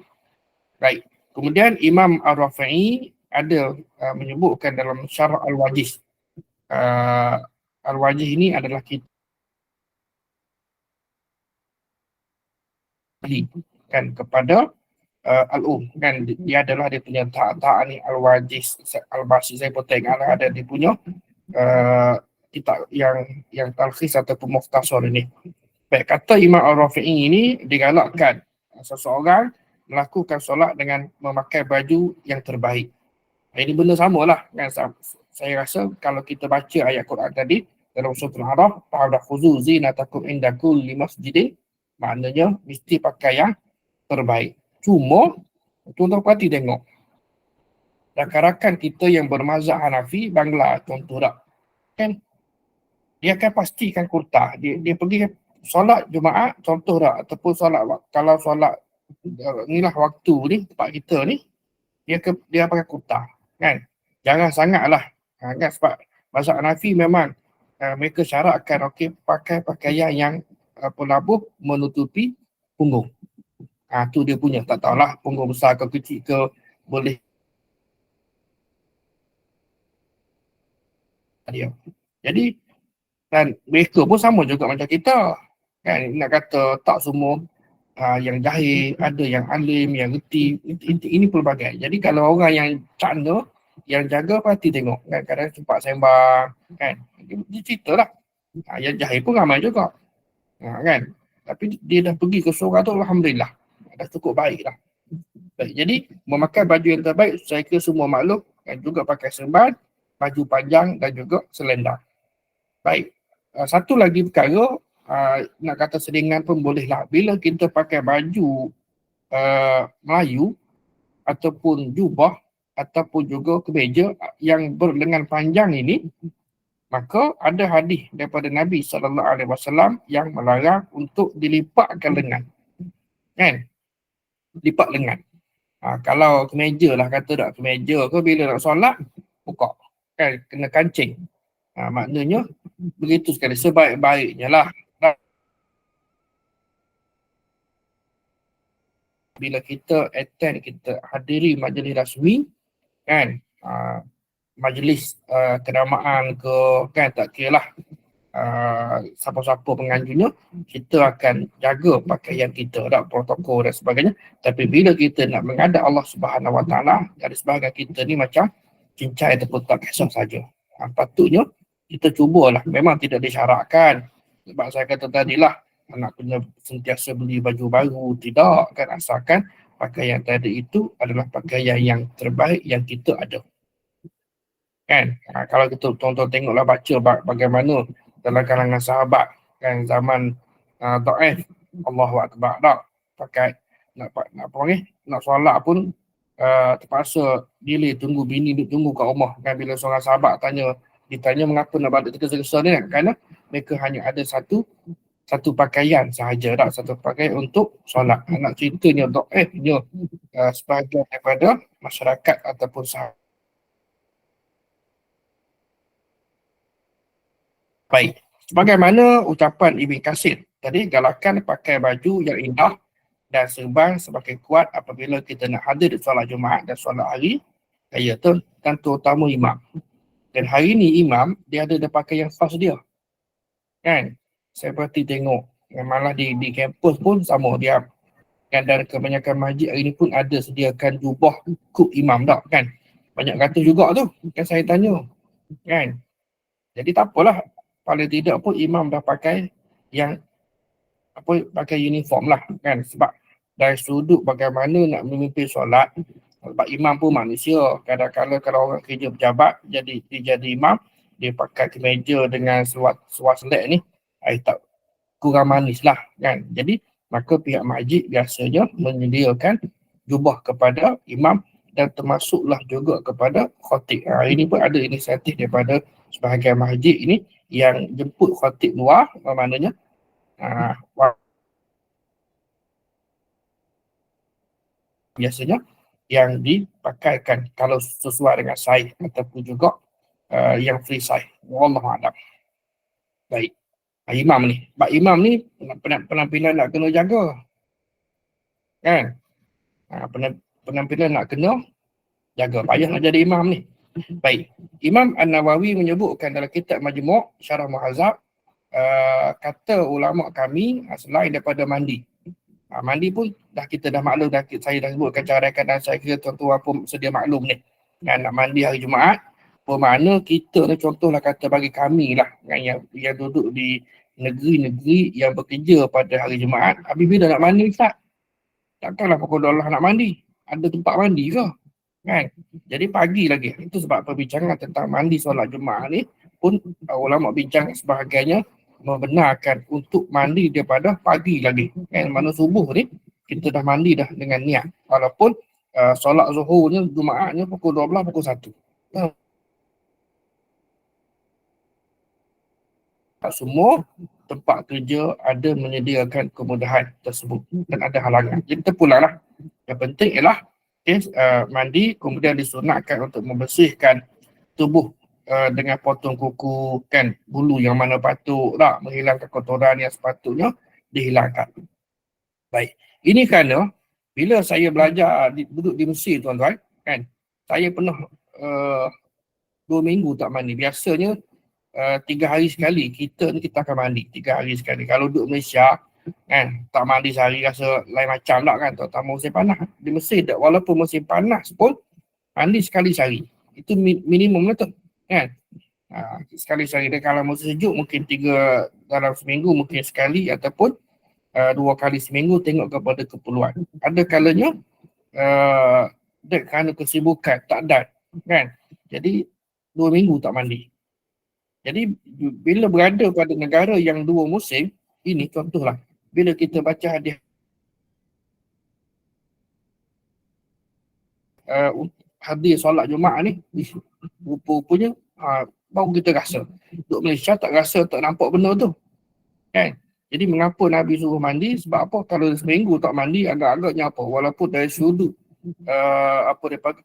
Baik. Kemudian Imam Ar-Rafi'i ada menyebutkan dalam Syarah Al-Wajiz. Al-Wajiz ini adalah kitab kan kepada Al-Um, kan dia adalah dia punya tak ni Al-Wajiz Al-Basi, saya pun tengok ada dia punya kitab yang talkhis ataupun mukhtasar ini. Baik, kata Imam Al-Rafi'i ini digalakkan seseorang melakukan solat dengan memakai baju yang terbaik. Ini benda samalah kan. Saya rasa kalau kita baca ayat Quran tadi dalam surah Al-Araf, ta'ala khuzu zinatakum inda kulli masjidin, maknanya mesti pakai yang terbaik. Cuma tuan-tuan perhati tengok. Rakan-rakan kita yang bermazhab Hanafi Bangla contoh tak. Kan dia akan pastikan kurta. Dia pergi solat Jumaat contoh tak, ataupun solat kalau solat inilah waktu ni tempat kita ni dia pakai kurta kan. Jangan sangatlah kan, sebab mazhab Hanafi memang mereka syaratkan okey pakai pakaian yang pelabuh menutupi punggung. Tu dia punya, tak tahulah punggung besar ke kecil ke, boleh dia. Jadi dan mereka pun sama juga macam kita kan. Nak kata tak semua yang jahil, ada yang alim, yang reti, ini pelbagai. Jadi kalau orang yang canda, yang jaga pasti tengok kan, kadang sempat sembang kan, dia ceritalah. Yang jahil pun ramai juga kan, tapi dia dah pergi ke surau tu, alhamdulillah dah cukup baik lah. Baik, jadi memakai baju yang terbaik saya kira semua maklum kan, juga pakai serban, baju panjang dan juga selendang. Baik, satu lagi perkara nak kata sedengan pun bolehlah. Bila kita pakai baju Melayu ataupun jubah ataupun juga kemeja yang berlengan panjang ini, maka ada hadis daripada Nabi SAW yang melarang untuk dilipatkan lengan. Kan? Lipat lengan. Kalau kemeja lah kata tak, kemeja ke bila nak solat buka kan, kena kancing. Maknanya begitu sekali, sebaik-baiknya lah bila kita attend, kita hadiri majlis rasmi kan, majlis kenamaan ke kan, tak kira lah siapa-siapa penganjurnya, kita akan jaga pakaian kita, tak protokol dan sebagainya. Tapi bila kita nak menghadap Allah Subhanahu Wa Taala, garis bahagian kita ni macam cincai ataupun tak kisah saja. Patutnya kita cubalah, memang tidak disyaratkan. Sebab saya kata tadilah, nak kena sentiasa beli baju baru, tidak kan, asalkan pakaian tadi itu adalah pakaian yang terbaik yang kita ada. Kan? Kalau kita tuan-tuan tengoklah baca bagaimana dalam kalangan sahabat kan zaman Taif, Allahu Akbar tak pakai nak apa panggil nak solat pun terpaksa delay tunggu bini duduk tunggu kat rumah kan bila seorang sahabat ditanya mengapa nak balik tergesa-gesa ni kan, kerana mereka hanya ada satu pakaian sahaja tak, satu pakaian untuk solat. Nak ceritanya Taifnya sebahagian daripada masyarakat ataupun sahabat. Baik, sebagaimana ucapan Ibn Katsir tadi, galakan pakai baju yang indah dan serban semakin kuat apabila kita nak hadir di solat Jumaat dan solat hari raya tu, dan terutama imam. Dan hari ni imam dia ada pakai yang khas dia. Kan? Saya perhati tengok, malah di kampus pun sama dia. Kan, dan kebanyakan masjid hari ni pun ada sediakan jubah kub imam tak kan. Banyak kata juga tu, kan saya tanya. Kan? Jadi tak apalah, paling tidak pun imam dah pakai yang pakai uniform lah kan, sebab dari sudut bagaimana nak memimpin solat, sebab imam pun manusia, kadang-kadang kalau orang kerja pejabat dia jadi imam, dia pakai kemeja dengan seluar selek ni, tak kurang manis lah kan. Jadi maka pihak masjid biasanya menyediakan jubah kepada imam dan termasuklah juga kepada khatib. Ini pun ada inisiatif daripada sebahagian masjid ini yang jemput khatib luar, maknanya biasanya yang dipakaikan kalau sesuai dengan saiz ataupun juga yang free size. Wallahualam. Baik. Imam ni. Sebab imam ni penampilan nak kena jaga. Kan? Penampilan nak kena jaga. Payah nak jadi imam ni. Baik. Imam An-Nawawi menyebutkan dalam kitab Majmu' Syarah Muhadzab, kata ulama kami selain daripada mandi. Mandi pun kita dah maklum, saya dah sebutkan cara dan saya kira tuan-tuan pun sedia maklum ni. Kan, nak mandi hari Jumaat, bermakna kita ni, contohlah kata bagi kami lah kan, yang duduk di negeri-negeri yang bekerja pada hari Jumaat, habis bila nak mandi Ustaz? Takkanlah pukul 12 nak mandi. Ada tempat mandi ke? Kan? Jadi pagi lagi. Itu sebab perbincangan tentang mandi solat Jumaat ni pun ulama bincang sebahagiannya membenarkan untuk mandi daripada pagi lagi. Kan? Mana subuh ni kita dah mandi dah dengan niat. Walaupun solat zuhurnya, Jumaatnya pukul 12, pukul 1. Tak semua tempat kerja ada menyediakan kemudahan tersebut dan ada halangan. Jadi terpulanglah. Yang penting ialah mandi, kemudian disunatkan untuk membersihkan tubuh dengan potong kuku, kan, bulu yang mana patut tak, menghilangkan kotoran yang sepatutnya dihilangkan. Baik, ini kerana bila saya belajar duduk di Mesir tuan-tuan, kan, saya pernah 2 minggu tak mandi. Biasanya 3 hari sekali kita akan mandi 3 hari sekali. Kalau duduk Malaysia kan, tak mandi sehari rasa lain macam tak kan, terutama musim panas. Di Mesir walaupun musim panas pun mandi sekali sehari. Itu minimum lah tu kan. Sekali sehari. Dan kalau musim sejuk mungkin 3 dalam seminggu mungkin sekali, ataupun 2 kali seminggu, tengok kepada keperluan. Ada kalanya kerana kesibukan tak ada kan, jadi 2 minggu tak mandi. Jadi bila berada pada negara yang 2 musim ini, contohlah bila kita baca hadis hadis solat Jumaat ni, rupa-rupanya baru kita rasa. Duduk Malaysia tak rasa, tak nampak benda tu kan. Jadi mengapa Nabi suruh mandi? Sebab apa? Kalau seminggu tak mandi, agak-agaknya apa? Walaupun dari sudut daripada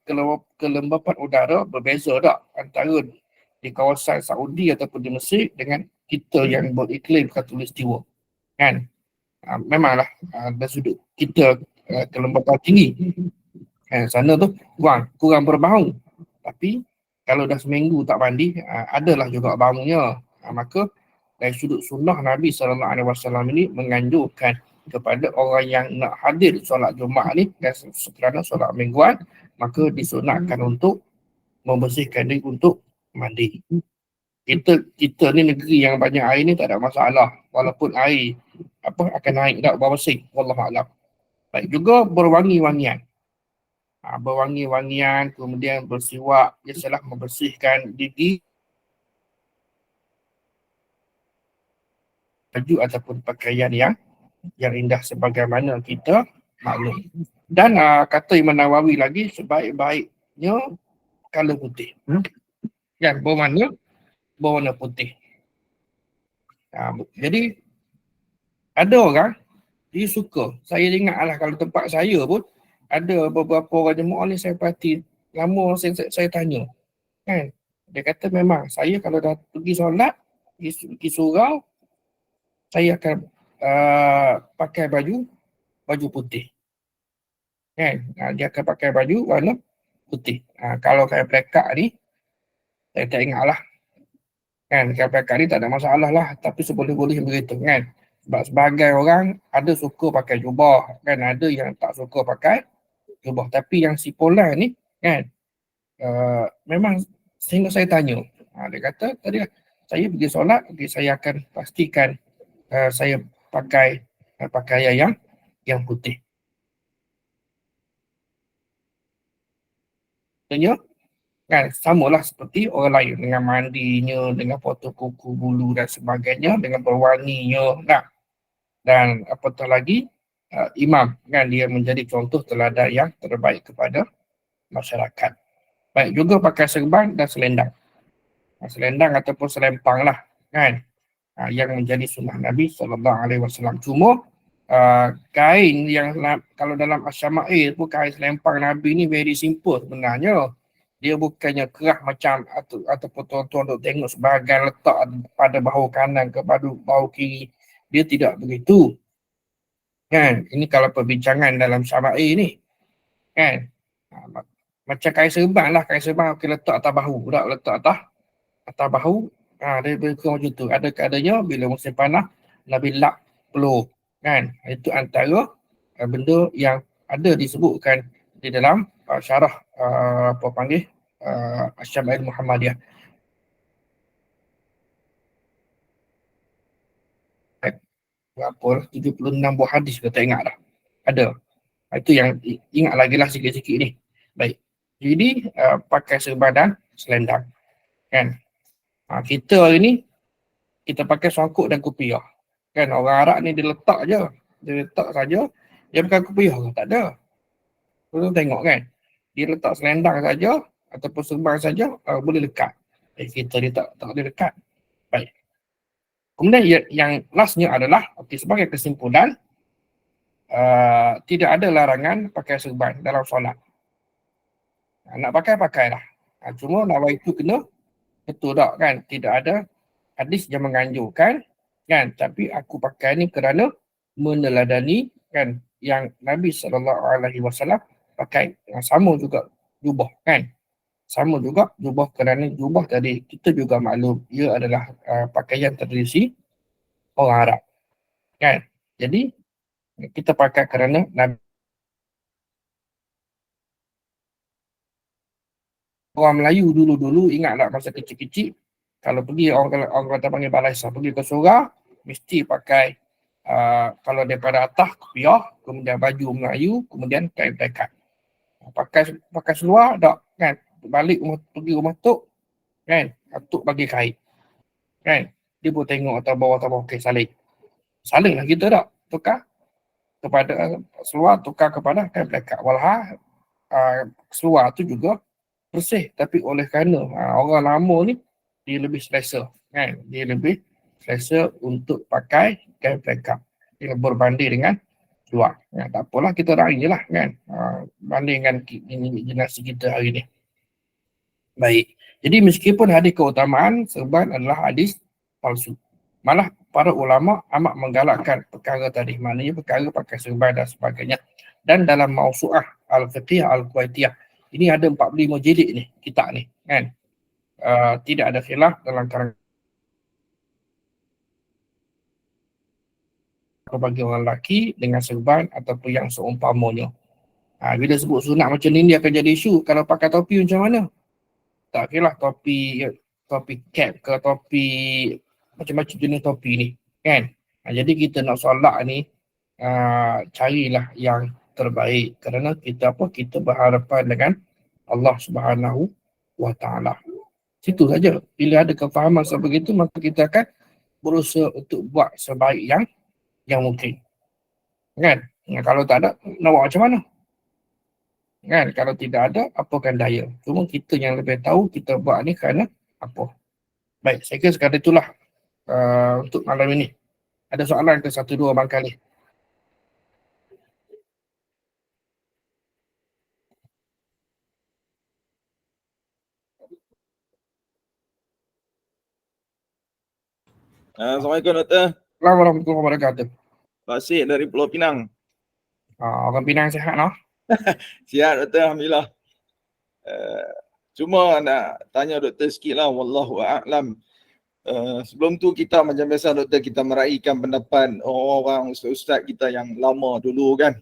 kelembapan udara berbeza tak antara di kawasan Saudi ataupun di Mesir dengan kita yang beriklim khatulistiwa kan. Memanglah dari sudut kita kelembapan tinggi, sana tu kurang berbau. Tapi kalau dah seminggu tak mandi, adalah juga baunya. Maka dari sudut sunnah Nabi SAW ini menganjurkan kepada orang yang nak hadir solat Jumaat ni dan kerana solat mingguan, maka disunatkan untuk membersihkan diri untuk mandi. Kita ni negeri yang banyak air ni tak ada masalah, walaupun air akan naik tak bersih. Wallahualam. Baik, juga berwangi-wangian. berwangi-wangian, kemudian bersiwak, biasalah membersihkan gigi, baju ataupun pakaian yang indah sebagaimana kita maklum. Dan kata Imam Nawawi lagi, sebaik-baiknya color putih. Kan, berwarna putih. Jadi ada orang dia suka. Saya ingatlah kalau tempat saya pun ada beberapa orang jemaah ni saya perhati lama saya tanya. Kan? Dia kata memang saya kalau dah pergi solat, pergi surau, saya akan pakai baju putih. Kan? Dia akan pakai baju warna putih. Kalau kain pelekak ni, saya tak ingat lah. Kan? Kain pelekak ni tak ada masalah lah. Tapi seboleh-boleh begitu. Kan? Sebab sebagai orang ada suka pakai jubah. Kan? Ada yang tak suka pakai jubah. Tapi yang si Polan ni, kan? Memang sehingga saya tanya. Dia kata tadi saya pergi solat, saya akan pastikan saya pakai pakaian yang putih. Tanya, kan samalah seperti orang lain dengan mandinya, dengan potong kuku, bulu dan sebagainya, dengan berwanginya. Dan apatah lagi imam, kan dia menjadi contoh teladan yang terbaik kepada masyarakat. Baik, juga pakai serban dan selendang. Selendang ataupun selempang lah, kan, yang menjadi sunnah Nabi SAW. Cuma kain yang kalau dalam Asyama'il pun kain selempang Nabi ni very simple sebenarnya. Dia bukannya kerah macam ataupun tuan-tuan untuk tengok sebahagian letak pada bahu kanan kepada bahu kiri. Dia tidak begitu. Kan? Ini kalau perbincangan dalam Syama'il ni. Kan? Macam kain serban lah. Kain serban letak atas bahu. Tak letak atas bahu. Dia berkurang macam tu. Ada keadanya bila musim panas, Nabi lap peluh. Kan? Itu antara benda yang ada disebutkan di dalam syarah Asyama'il Muhammadiyah. Berapa lah? 76 buah hadis ke tak ingat dah. Ada. Itu yang ingat lagi lah sikit-sikit ni. Baik. Jadi pakai serban dan selendang. Kan? Kita hari ni kita pakai songkok dan kopiah. Kan orang Arab ni dia letak je. Dia letak saja. Dia bukan kopiah ke? Tak ada. Kita tengok kan. Dia letak selendang saja ataupun serban saja boleh lekat. Kita dia tak boleh lekat. Baik. Kemudian yang lastnya adalah sebagai kesimpulan tidak ada larangan pakai serban dalam solat. Nak pakailah. Cuma lawan itu kena betul tak kan? Tidak ada hadis yang menganjurkan kan, tapi aku pakai ni kerana meneladani kan yang Nabi SAW pakai. Sama juga jubah kan. Sama juga jubah kerana jubah tadi kita juga maklum ia adalah pakaian tradisi orang Arab. Kan? Jadi kita pakai kerana Nabi. Orang Melayu dulu-dulu ingat tak masa kecil-kecil kalau pergi orang kata panggil balaisa, pergi ke surau mesti pakai kalau daripada atas kopiah, kemudian baju Melayu, kemudian kain pelekak. Pakai seluar tak kan, balik pergi rumah tok kan, tok bagi kain kan, dia pun tengok atas bawah okey saling lah kita tak tukar kepada seluar, tukar kepada kain pelekak. Walhal seluar tu juga bersih, tapi oleh kerana orang lama ni dia lebih selesa kan, dia lebih selesa untuk pakai kain pelekak dia berbanding dengan seluar. Tak apalah, kita raih je lah kan, banding dengan generasi kita hari ni. Baik, jadi meskipun hadis keutamaan serban adalah hadis palsu, malah para ulama amat menggalakkan perkara tadi, maknanya perkara pakai serban dan sebagainya. Dan dalam Mausu'ah Al-Fiqhiyah Al-Kuwaitiyah ini ada 45 jilid ni, kitab ni kan. Tidak ada khilaf dalam kalangan bagi orang lelaki dengan serban ataupun yang seumpamanya. Bila sebut sunat macam ni dia akan jadi isu. Kalau pakai topi macam mana? Tak kira topi cap ke topi macam-macam jenis topi ni kan. Jadi kita nak solat ni carilah yang terbaik. Kerana kita kita berhadapan dengan Allah Subhanahu wa Ta'ala. Situ saja. Bila ada kefahaman seperti itu, maka kita akan berusaha untuk buat sebaik yang mungkin. Kan? Kalau tak ada, nak buat macam mana? Kan? Kalau tidak ada, apakan daya. Cuma kita yang lebih tahu kita buat ni kerana apa. Baik, saya kira sekadar itulah untuk malam ini. Ada soalan ke satu dua barangkali? Assalamualaikum Doktor. Assalamualaikum warahmatullahi wabarakatuh. Pak Sid dari Pulau Pinang. Orang Pinang sihat no? Sihat Doktor, Alhamdulillah. Cuma nak tanya Doktor sikit lah, wallahu a'lam. Sebelum tu kita macam biasa Doktor, kita meraihkan pendapat orang-orang ustaz-ustaz kita yang lama dulu kan.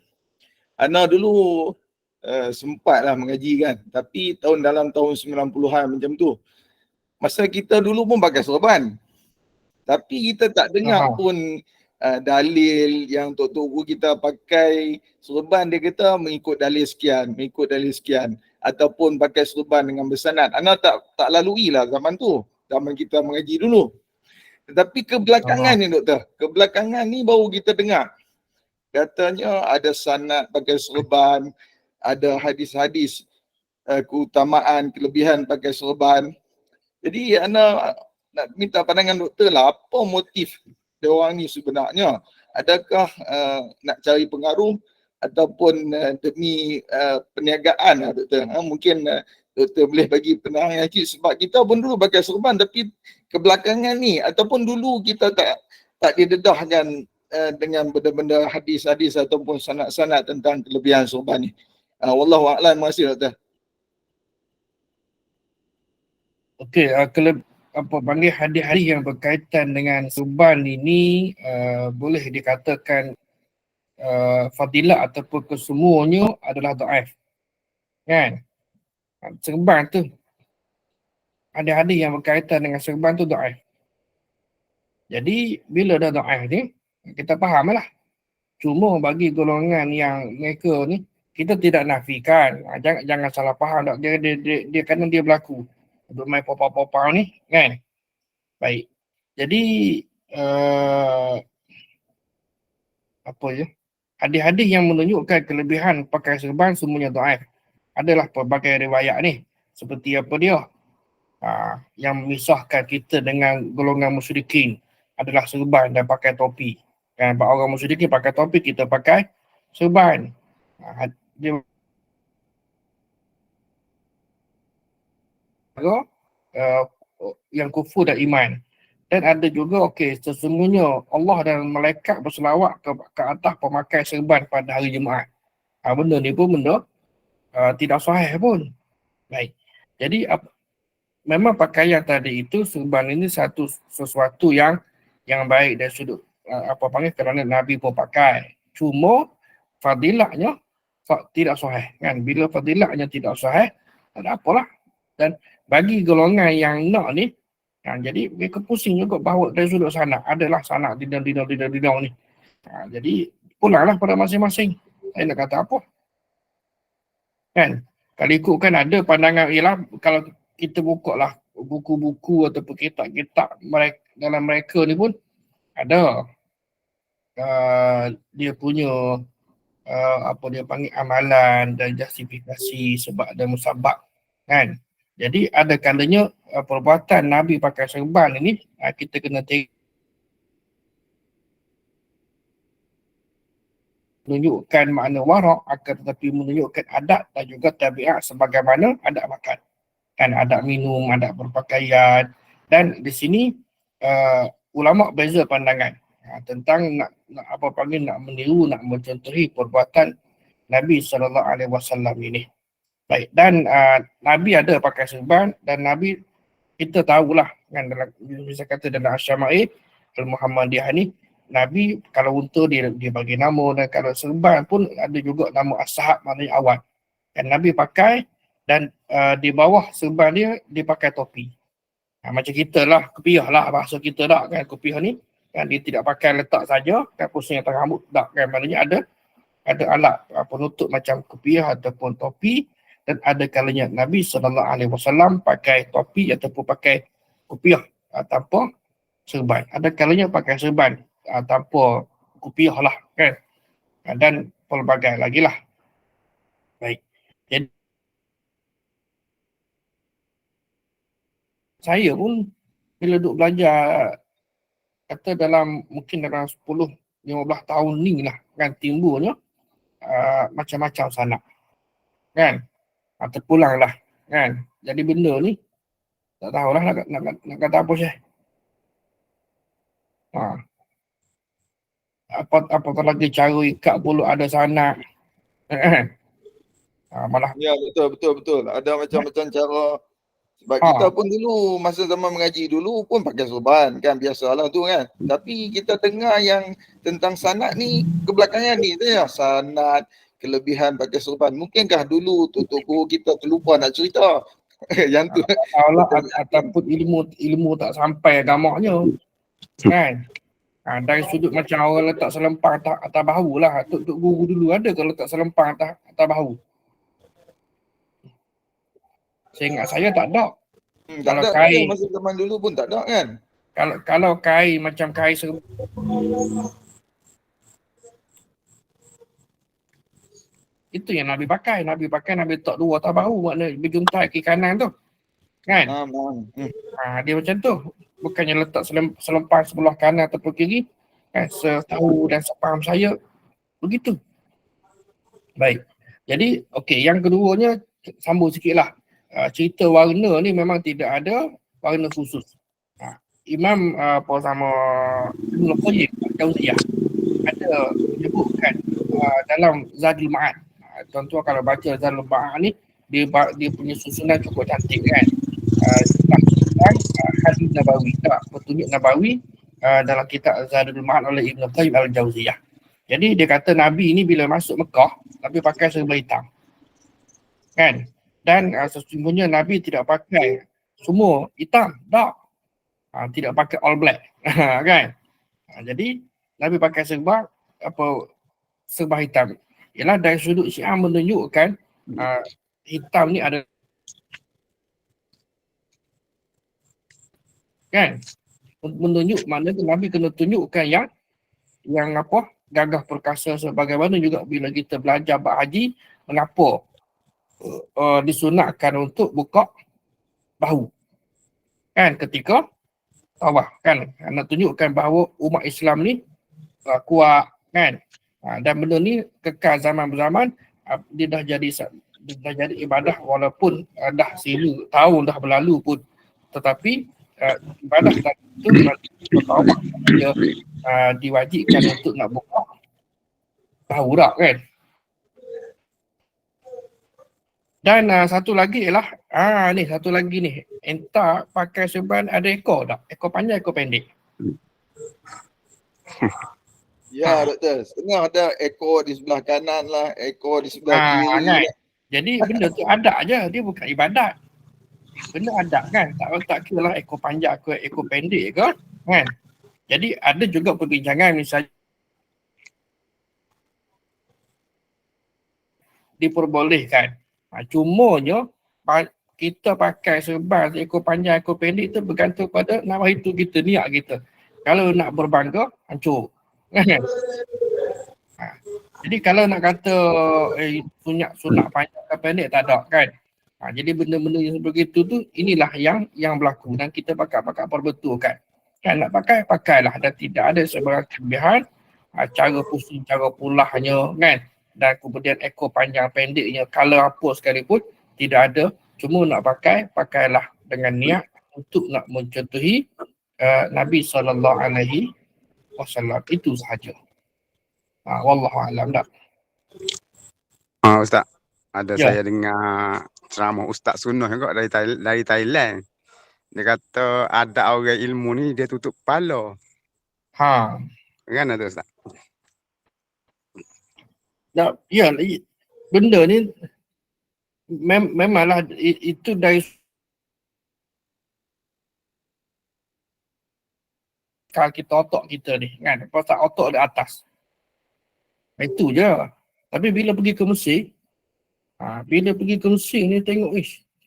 Ana dulu sempatlah mengaji kan, tapi dalam tahun 90-an macam tu. Masa kita dulu pun pakai sorban. Tapi kita tak dengar pun dalil yang tok guru kita pakai sorban, dia kata mengikut dalil sekian, ataupun pakai sorban dengan bersanad. Ana tak lalui lah zaman tu, zaman kita mengaji dulu. Tetapi kebelakangan ni Doktor, kebelakangan ni baru kita dengar katanya ada sanad pakai sorban, ada hadis-hadis keutamaan, kelebihan pakai sorban. Jadi ana nak minta pandangan Doktor lah, apa motif dia orang ni sebenarnya? Adakah nak cari pengaruh ataupun demi perniagaan lah Doktor? Mungkin Doktor boleh bagi penerangan sikit, sebab kita pun dulu pakai sorban, tapi kebelakangan ni ataupun dulu kita tak didedahkan dengan benda-benda hadis-hadis ataupun sanad-sanad tentang kelebihan sorban ni. Wallahu a'lam. Terima kasih Doktor. Okey, panggil hadis-hadis yang berkaitan dengan sorban ini boleh dikatakan fadilah ataupun kesemuanya adalah dhaif. Kan? Sorban tu, hadis-hadis yang berkaitan dengan sorban tu dhaif. Jadi bila dah dhaif ni, kita faham lah. Cuma bagi golongan yang mereka ni, kita tidak nafikan. Jangan salah faham tak. Dia kadang dia berlaku untuk main popau-popau ni kan. Baik. Jadi hadis-hadis yang menunjukkan kelebihan pakai sorban semuanya dhaif. Adalah pelbagai riwayat ni. Seperti apa dia? Yang memisahkan kita dengan golongan musyrikin adalah sorban dan pakai topi. Kan, orang musyrikin pakai topi, kita pakai sorban. Dia yang kufur dan iman. Dan ada juga sesungguhnya Allah dan malaikat berselawat ke atas pemakai serban pada hari Jumaat. Benda ni pun benda tidak sahih pun. Baik. Jadi memang pakaian tadi itu, serban ini sesuatu yang baik dari sudut kerana Nabi pun pakai. Cuma fadilahnya tidak sahih kan. Bila fadilahnya tidak sahih, tak ada apalah. Dan bagi golongan yang nak ni, jadi mereka pusing juga bahawa dari sudut sanad. Adalah sanad didang ni. Jadi pulanglah pada masing-masing. Saya nak kata apa? Kan? Kalau ikutkan ada pandangan, ialah kalau kita buka lah buku-buku ataupun kitab-kitab dalam mereka ni pun ada dia punya dia panggil amalan dan justifikasi sebab ada musabab kan. Jadi ada kalanya perbuatan Nabi pakai serban ini kita kena menunjukkan makna warak, akan tetapi menunjukkan adat dan juga tabiat sebagaimana adat makan kan, adat minum, adat berpakaian. Dan di sini ulama beza pandangan tentang nak meniru, nak mencontohi perbuatan Nabi SAW ini. Baik, dan Nabi ada pakai serban, dan Nabi kita tahulah kan, dalam bisa kata dalam Asyama'il Al-Muhammadiyah ni, Nabi kalau unta dia bagi nama, dan kalau serban pun ada juga nama ashab, maknanya awal. Dan Nabi pakai, dan di bawah serban dia pakai topi. Macam kita lah, kepiah lah bahasa kita tak kan, kepiah ni kan dia tidak pakai letak saja kan, pusing atas rambut tak kan, maknanya ada alat penutup macam kopiah ataupun topi, dan ada kalanya Nabi SAW pakai topi ataupun pakai kopiah tanpa serban. Ada kalanya pakai serban tanpa kopiah lah kan. Dan pelbagai lagi lah. Baik. Jadi saya pun bila duk belajar kata mungkin dalam 10-15 tahun ni lah kan timbulnya macam-macam sanak kan, terpulang lah kan. Jadi benda ni tak tahulah nak kata apa Syekh. Apatah lagi cara ikat bulu ada sanak kan. Malah Ya, betul. Ada macam-macam cara. Sebab Ha. kita pun dulu, masa zaman mengaji dulu pun pakai sorban kan, biasalah tu kan. Tapi kita dengar yang tentang sanad ni, kebelakangan ni tu ya, sanad, kelebihan pakai sorban. Mungkinkah dulu tutup guru kita terlupa nak cerita? Yang tu. tahulah ataupun ilmu tak sampai gamaknya kan. Dari sudut macam orang letak selempang atas bahu lah. Tok guru dulu ada kalau letak selempang atas bahu. Saya ingat saya tak ada. Tak Kalau ada, kain, masa zaman dulu pun tak ada kan. kalau kain macam kain itu yang Nabi pakai. Nabi letak dua atas bahu, makna berjuntai ke kanan tu. Kan? Dia macam tu. Bukannya letak selempang sebelah kanan ataupun kiri. Kan? Setahu dan sepaham saya begitu. Baik. Jadi, okey, yang keduanya sambung sikitlah. Cerita warna ni memang tidak ada warna khusus. Imam sama Ibn Qayyim Al-Jauziyah ada menyebutkan dalam Zadul Ma'ad. Tuan-tuan kalau baca Zadul Ma'ad ni, dia punya susunan cukup cantik kan. Hadis Nabawi, petunjuk Nabawi dalam kitab Zadul Ma'ad oleh Ibn Qayyim Al-Jauziyah. Jadi dia kata Nabi ni bila masuk Mekah, Nabi pakai serba hitam. Kan? Dan sesungguhnya Nabi tidak pakai semua hitam. Tak. Tidak pakai all black. Kan? Jadi Nabi pakai serba hitam. Ialah dari sudut Syiah menunjukkan hitam ni ada kan? Menunjuk maknanya Nabi kena tunjukkan yang gagah perkasa sebagaimana juga bila kita belajar bab haji, mengapa disunatkan untuk buka bahu kan ketika tawaf kan, nak tunjukkan bahawa umat Islam ni kuat kan. Dan benda ni kekal zaman berzaman, dia dah jadi ibadah walaupun dah 1000 tahun dah berlalu pun, tetapi ibadah itu tawaf dia diwajibkan untuk nak buka bahu tak kan. Dan satu lagi ialah satu lagi ni, entah pakai serban ada ekor tak? Ekor panjang, ekor pendek. Ya, doktor. Setengah ada ekor di sebelah kanan lah, ekor di sebelah kiri. Kan? Jadi benda tu ada je, dia bukan ibadat. Benda ada kan, tak kira lah ekor panjang ke ekor pendek ke kan. Jadi ada juga perbincangan misalnya diperbolehkan. Cumanya kita pakai serban ekor panjang ekor pendek tu bergantung pada nama itu kita, niat kita. Kalau nak berbangga, hancur. Jadi kalau nak kata sunat panjang ke pendek tak ada kan. Jadi benda-benda yang begitu tu inilah yang berlaku dan kita pakai perbetulkan. Kan nak pakailah dan tidak ada sebarang kelebihan. Cara pusing, cara pulahnya kan. Dan kemudian ekor panjang pendeknya, color apa sekalipun tidak ada. Cuma nak pakailah dengan niat untuk nak mencontohi Nabi SAW. Itu sahaja. Wallahualam tak. Ustaz, ada saya dengar ceramah Ustaz Sunnah juga dari Thailand. Dia kata ada orang ilmu ni dia tutup kepala. Kan ada Ustaz? Ya, benda ni memanglah itu dari kalau kita otak kita ni kan, pasal otak di atas. Itu je. Tapi bila pergi ke Mesir, ni tengok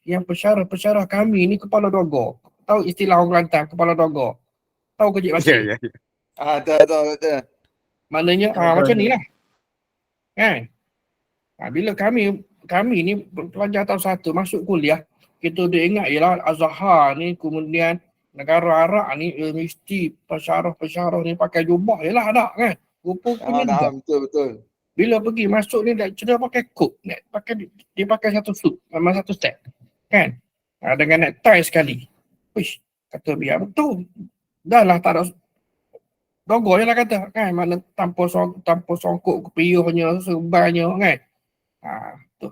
yang pesyarah kami ni kepala dogo. Tahu istilah orang Kelantan, kepala dogo? Tahu ke Cik Ya, Basir? ya. Betul. Maknanya macam ni lah. Kan? Bila kami ni pelajar tahun 1 masuk kuliah, kita dah ingat ialah Azhar ni, kemudian negara Arab ni mesti pesyarah ni pakai jubah ialah ada kan. Rupanya tidak. Betul. Bila pergi masuk ni lecturer pakai coat, dia pakai satu suit, memang satu set. Kan? Dengan necktie sekali. Wish, kata biar betul. Dah lah tak ada dogo je lah kata kan, mana tanpa songkok kepiuhnya, serbannya kan. Tu.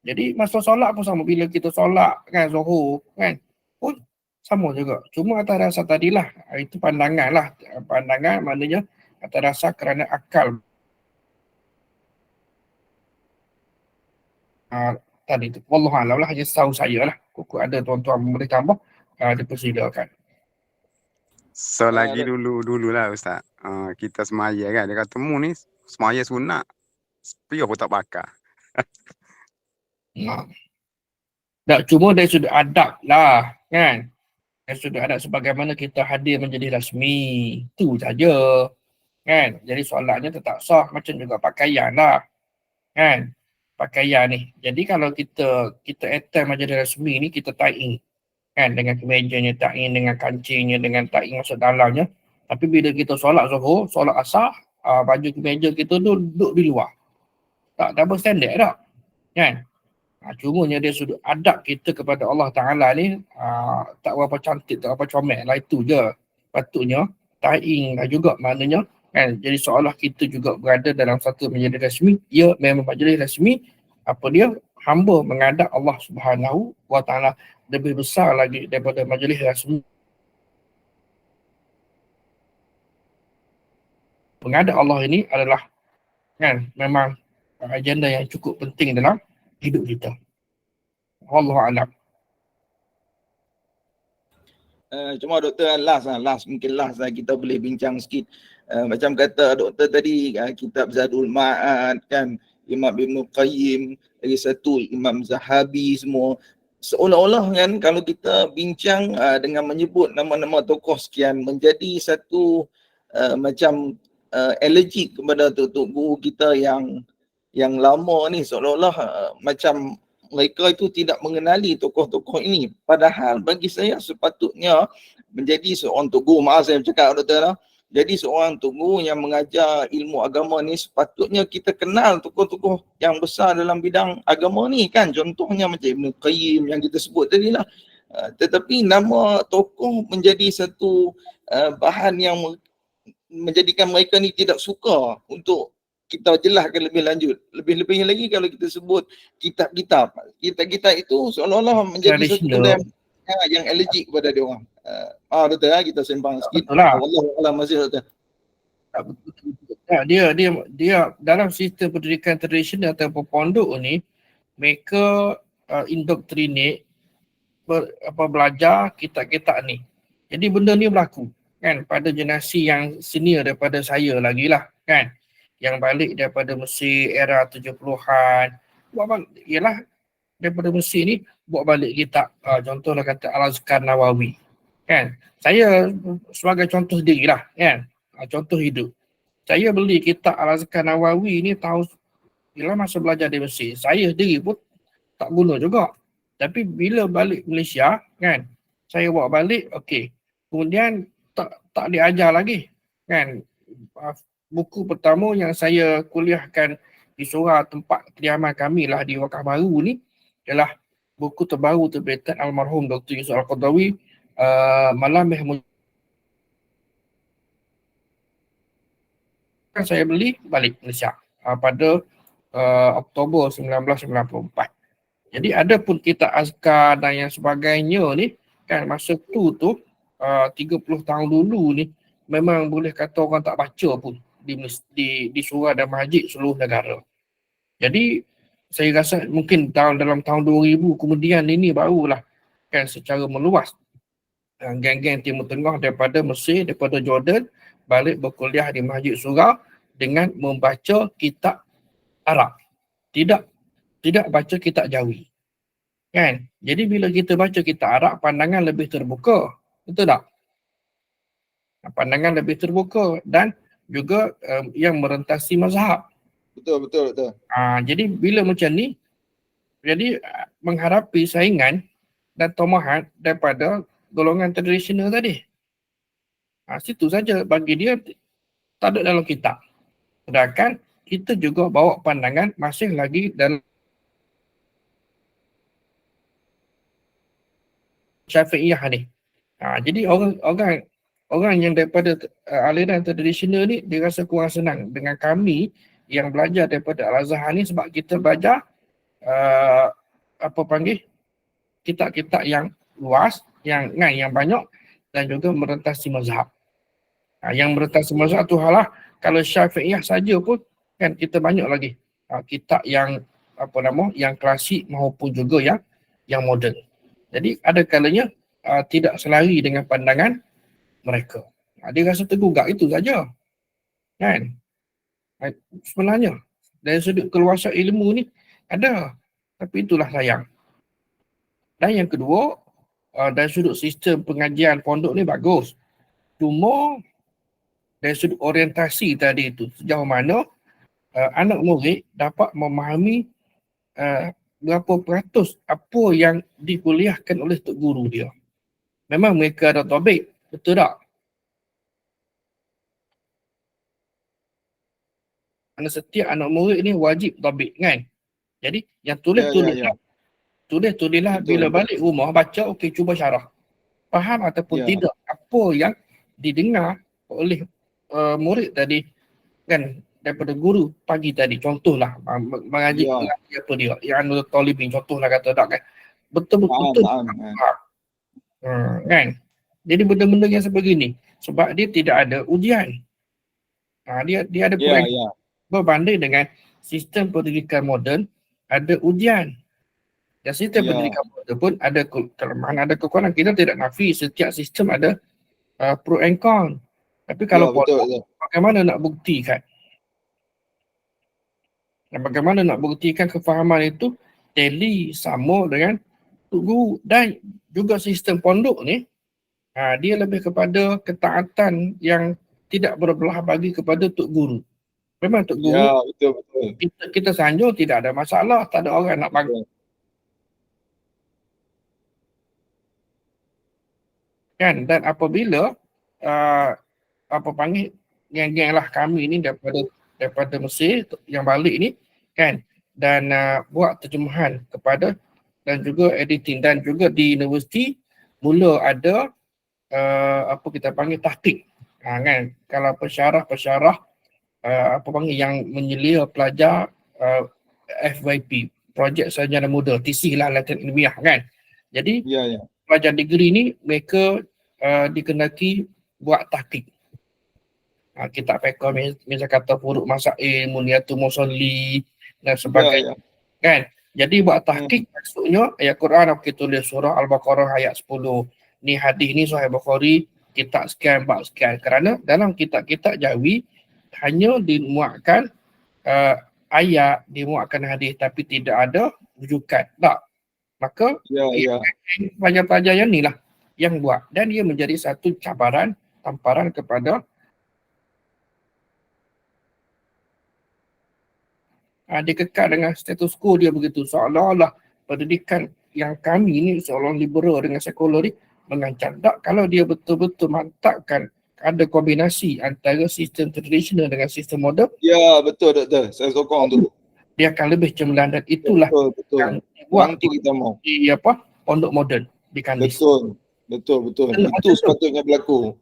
Jadi masa solat pun sama, bila kita solat kan Zuhur kan pun sama juga. Cuma atas dasar tadilah, itu pandangan lah. Pandangan maknanya atas dasar kerana akal. Tadi tu. Wallahualam lah, hanya tahu saya lah. Kok ada tuan-tuan boleh tambah, dipersilakan. So lagi dulu lah Ustaz. Kita semaya kan. Dia kata mu ni semaya sunat. Piuh pun tak pakai. Tak, cuma dari sudut adab lah kan. Dari sudut adab sebagaimana kita hadir menjadi rasmi. Itu saja. Kan. Jadi solatnya tetap sah. Macam juga pakaian lah. Kan. Pakaian ni. Jadi kalau kita attend menjadi rasmi ni, kita tie-in. Kan, dengan kemejanya tak-in, dengan kancingnya, dengan tak-in masuk dalamnya. Tapi bila kita solat Zuhur, solat Asar, baju kemeja kita duduk di luar. Tak double standard tak? Kan? Cumanya dia sudut adab kita kepada Allah Ta'ala ni tak berapa cantik, tak berapa comel lah, itu je. Patutnya tak-in lah juga maknanya. Kan? Jadi seolah kita juga berada dalam satu majlis rasmi. Ya, memang majlis rasmi. Apa dia? Hamba menghadap Allah Subhanahu wa Ta'ala, lebih besar lagi daripada majlis rasmi. Menghadap Allah ini adalah kan memang agenda yang cukup penting dalam hidup kita. Wallahu a'lam. Cuma doktor mungkin last kita boleh bincang sikit. Macam kata doktor tadi, kitab Zadul Ma'ad kan, Imam Ibn Qayyim, lagi satu Imam Zahabi, semua seolah-olah kan kalau kita bincang dengan menyebut nama-nama tokoh sekian menjadi satu macam allergic kepada tok guru kita yang lama ni, seolah-olah macam mereka itu tidak mengenali tokoh-tokoh ini. Padahal bagi saya sepatutnya menjadi seorang tok guru, maaf saya cakap doktor lah, jadi seorang tok guru yang mengajar ilmu agama ni sepatutnya kita kenal tokoh-tokoh yang besar dalam bidang agama ni kan. Contohnya macam Ibn Qayyim yang kita sebut tadi lah. Tetapi nama tokoh menjadi satu bahan yang menjadikan mereka ni tidak suka untuk kita jelaskan lebih lanjut. Lebih-lebihnya lagi kalau kita sebut kitab-kitab itu seolah-olah menjadi satu benda yang allergic kepada dia orang. Doktor kita sembang sikit. Wallahualam masih doktor. Dia dalam sistem pendidikan tradisional atau pondok ni, mereka indoctrinate belajar kitab-kitab ni. Jadi benda ni berlaku kan pada generasi yang senior daripada saya lagi lah kan, yang balik daripada Mesir era 70-an. Ialah daripada Mesir ni buat balik kitab, contohlah kata Al-Azkar Nawawi kan. Saya sebagai contoh sendirilah kan, contoh hidup. Saya beli kitab Al-Azkar Nawawi ni masa belajar di Mesir. Saya sendiri pun tak guna juga. Tapi bila balik Malaysia kan, saya bawa balik, okey. Kemudian tak diajar lagi kan. Buku pertama yang saya kuliahkan di surau tempat kediaman kami lah di Wakaf Baru ni ialah buku terbaru terbitan almarhum Dr. Yusuf Al-Qaradawi, Malamih saya beli balik Malaysia pada Oktober 1994. Jadi ada pun kitab azkar dan yang sebagainya ni kan, masa tu 30 tahun dulu ni memang boleh kata orang tak baca pun di surau dan masjid seluruh negara. Jadi saya rasa mungkin dalam tahun 2000 kemudian ini barulah kan secara meluas geng-geng Timur Tengah daripada Mesir, daripada Jordan balik berkuliah di Masjid Surau dengan membaca kitab Arab. Tidak baca kitab Jawi. Kan? Jadi bila kita baca kitab Arab, pandangan lebih terbuka. Betul tak? Pandangan lebih terbuka dan juga yang merentasi mazhab. Betul. Jadi bila macam ni, jadi menghadapi saingan dan tomahan daripada golongan tradisional tadi. Situ saja bagi dia tak ada dalam kitab. Sedangkan kita juga bawa pandangan masih lagi dalam Syafi'iyah ni. Jadi orang yang daripada aliran tradisional ni dia rasa kurang senang dengan kami yang belajar daripada Al-Azhar ni sebab kita belajar kitab-kitab yang luas, yang banyak dan juga merentasi mazhab. Yang merentasi mazhab tu halah kalau Syafi'iyah saja pun kan kita banyak lagi kitab yang yang klasik maupun juga yang moden. Jadi ada kalanya tidak selari dengan pandangan mereka. Dia rasa tergugak itu saja. Kan? Sebenarnya dari sudut keluasan ilmu ni ada, tapi itulah sayang. Dan yang kedua, dari sudut sistem pengajian pondok ni bagus. Cuma dari sudut orientasi tadi itu, sejauh mana anak murid dapat memahami berapa peratus apa yang dikuliahkan oleh tok guru dia. Memang mereka ada topik, betul tak? Setiap anak murid ni wajib topik kan? Jadi yang tulislah bila balik rumah baca, okey cuba syarah. Faham ataupun tidak apa yang didengar oleh murid tadi kan daripada guru pagi tadi. Contohlah mengaji apa dia yang Anwar Talibin contohlah kata tak kan. Betul-betul kan. Jadi benda-benda yang sebegini sebab dia tidak ada ujian. Dia ada berbanding dengan sistem pendidikan moden ada ujian. Dan sistem pendidikan moden pun ada kelemahan, ada kekurangan. Kita tidak nafi setiap sistem ada pro and con. Tapi kalau bagaimana nak buktikan? Dan bagaimana nak buktikan kefahaman itu tally sama dengan tok guru dan juga sistem pondok ni dia lebih kepada ketaatan yang tidak berbelah bagi kepada tok guru. Memang tok guru kita sanjung tidak ada masalah, tak ada orang nak bagi. Kan, dan apabila geng-geng lah kami ni daripada Mesir yang balik ni kan dan buat terjemahan kepada dan juga editing dan juga di universiti mula ada kita panggil tahqiq kan, kalau pensyarah yang menyelia pelajar FYP projek sarjana muda TC lah Latihan Ilmiah kan. Jadi pelajar degree ni mereka dikenaki buat tahqiq. Kitab fiqh misal kata Furuk Masail, Muniyatul Musalli dan sebagainya. Kan? Jadi buat tahqiq maksudnya ayat Quran kita tulis surah Al-Baqarah ayat 10. Ni hadis ni Sahih Bukhari kitab sekian bab sekian. Kerana dalam kitab-kitab Jawi hanya dimuatkan ayat, dimuatkan hadis tapi tidak ada rujukan. Tak. Maka pelajar-pelajar yang ni lah yang buat dan dia menjadi satu cabaran tamparan kepada dia kekal dengan status quo dia begitu. Seolah-olah pendidikan yang kami ni seolah liberal dengan sekular ni mengancam. Tak, kalau dia betul-betul mantapkan ada kombinasi antara sistem tradisional dengan sistem moden. Ya, betul doktor. Saya sokong tu. Dia akan lebih cemerlang dan itulah yang buat kita mau. Di pondok moden di Kandis. Betul. Itu sepatutnya berlaku.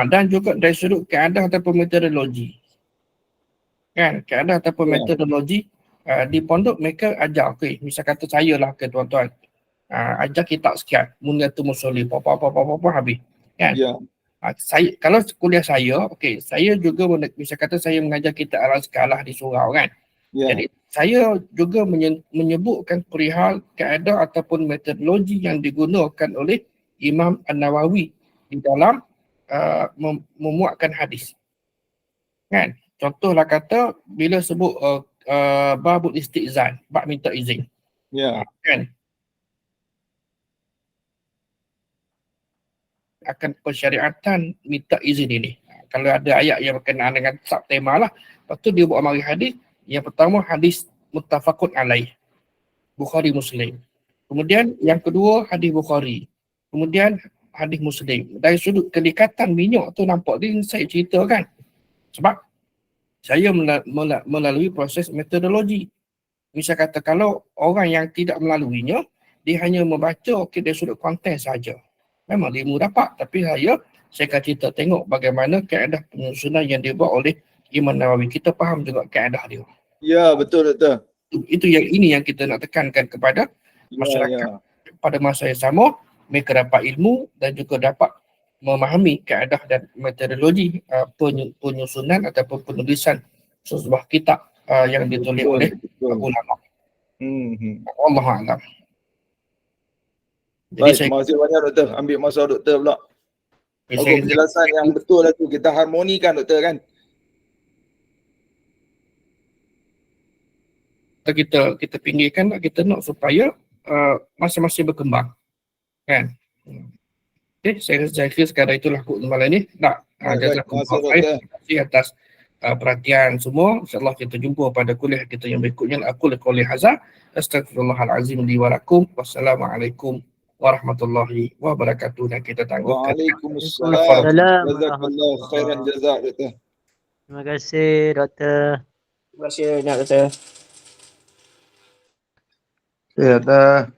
Dan juga dari sudut keadaan ataupun metodologi. Kan, keadaan ataupun metodologi di pondok mereka ajar, misal kata saya lah tuan-tuan. Ajar kitab sekian, Muniyatul Musalli, apa habis. Kan? Saya kalau kuliah saya, saya juga misal kata saya mengajar kitab Al-Azkar lah di surau kan. Jadi saya juga menyebutkan perihal keadaan ataupun metodologi yang digunakan oleh Imam An-Nawawi di dalam memuatkan hadis. Kan? Contohlah kata bila sebut babul istizan, bab minta izin. Ya. Kan? Akan pensyariatan minta izin ini. Kalau ada ayat yang berkenaan dengan subtema lah, lepas tu dia buat mari hadis. Yang pertama hadis muttafaqun alaih, Bukhari Muslim. Kemudian yang kedua hadis Bukhari. Kemudian hadis Muslim. Dari sudut kedekatan minyak tu nampak dia saya ceritakan. Sebab saya melalui proses metodologi. Misal kata kalau orang yang tidak melaluinya, dia hanya membaca dari sudut konteks saja. Memang ilmu dapat, tapi saya akan cerita tengok bagaimana kaedah penyusunan yang dibuat oleh Imam Nawawi. Kita faham juga kaedah dia. Ya, betul Doktor. Itu yang kita nak tekankan kepada masyarakat. Pada masa yang sama, mereka dapat ilmu dan juga dapat memahami kaedah dan metodologi penyusunan ataupun penulisan sebuah kitab yang ditulis oleh ulama. Allah A'lam. Baik, terima kasih banyak Doktor. Ambil masa Doktor pula. Penjelasan yang betul lah tu. Kita harmonikan Doktor kan. Kita pinggirkan, kita nak supaya masing-masing berkembang. Kan? Okay, saya kira sekadar itulah malam ini. Terima kasih atas perhatian semua. InsyaAllah kita jumpa pada kuliah kita yang berikutnya. Aku liqauli hadza astaghfirullahalazim li wa lakum. Wassalamualaikum warahmatullahi wabarakatuh. Dan kita tangguhkan. Waalaikumsalam. Jazakallah khairan jazak Doktor. Terima kasih Doktor. Terima kasih banyak Doktor. Ya dah.